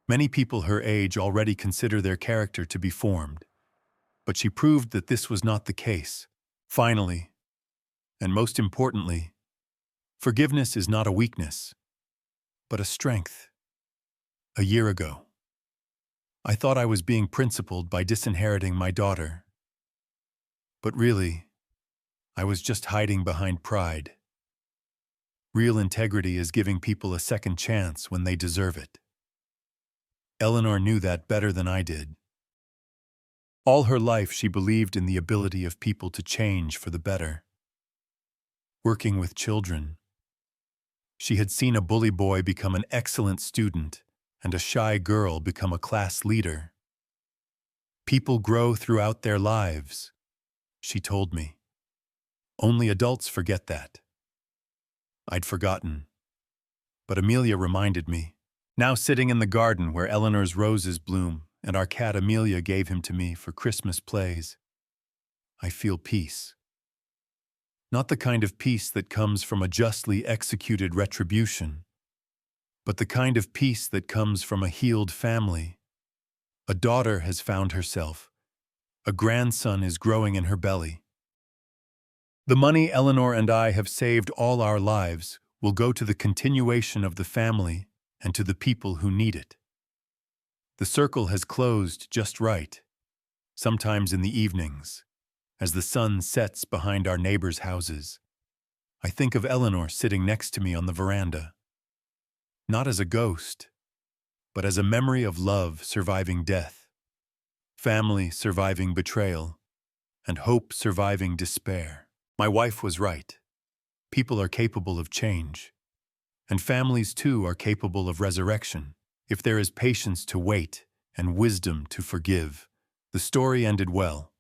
Many people her age already consider their character to be formed, but she proved that this was not the case. Finally, and most importantly, forgiveness is not a weakness, but a strength. A year ago, I thought I was being principled by disinheriting my daughter. But really, I was just hiding behind pride. Real integrity is giving people a second chance when they deserve it. Eleanor knew that better than I did. All her life, she believed in the ability of people to change for the better. Working with children, she had seen a bully boy become an excellent student and a shy girl become a class leader. People grow throughout their lives, she told me. Only adults forget that. I'd forgotten. But Amelia reminded me. Now sitting in the garden where Eleanor's roses bloom and our cat Amelia gave him to me for Christmas plays, I feel peace. Not the kind of peace that comes from a justly executed retribution, but the kind of peace that comes from a healed family. A daughter has found herself. A grandson is growing in her belly. The money Eleanor and I have saved all our lives will go to the continuation of the family and to the people who need it. The circle has closed just right, sometimes in the evenings, as the sun sets behind our neighbors' houses. I think of Eleanor sitting next to me on the veranda, not as a ghost, but as a memory of love surviving death, family surviving betrayal, and hope surviving despair. My wife was right. People are capable of change, and families too are capable of resurrection. If there is patience to wait and wisdom to forgive, the story ended well.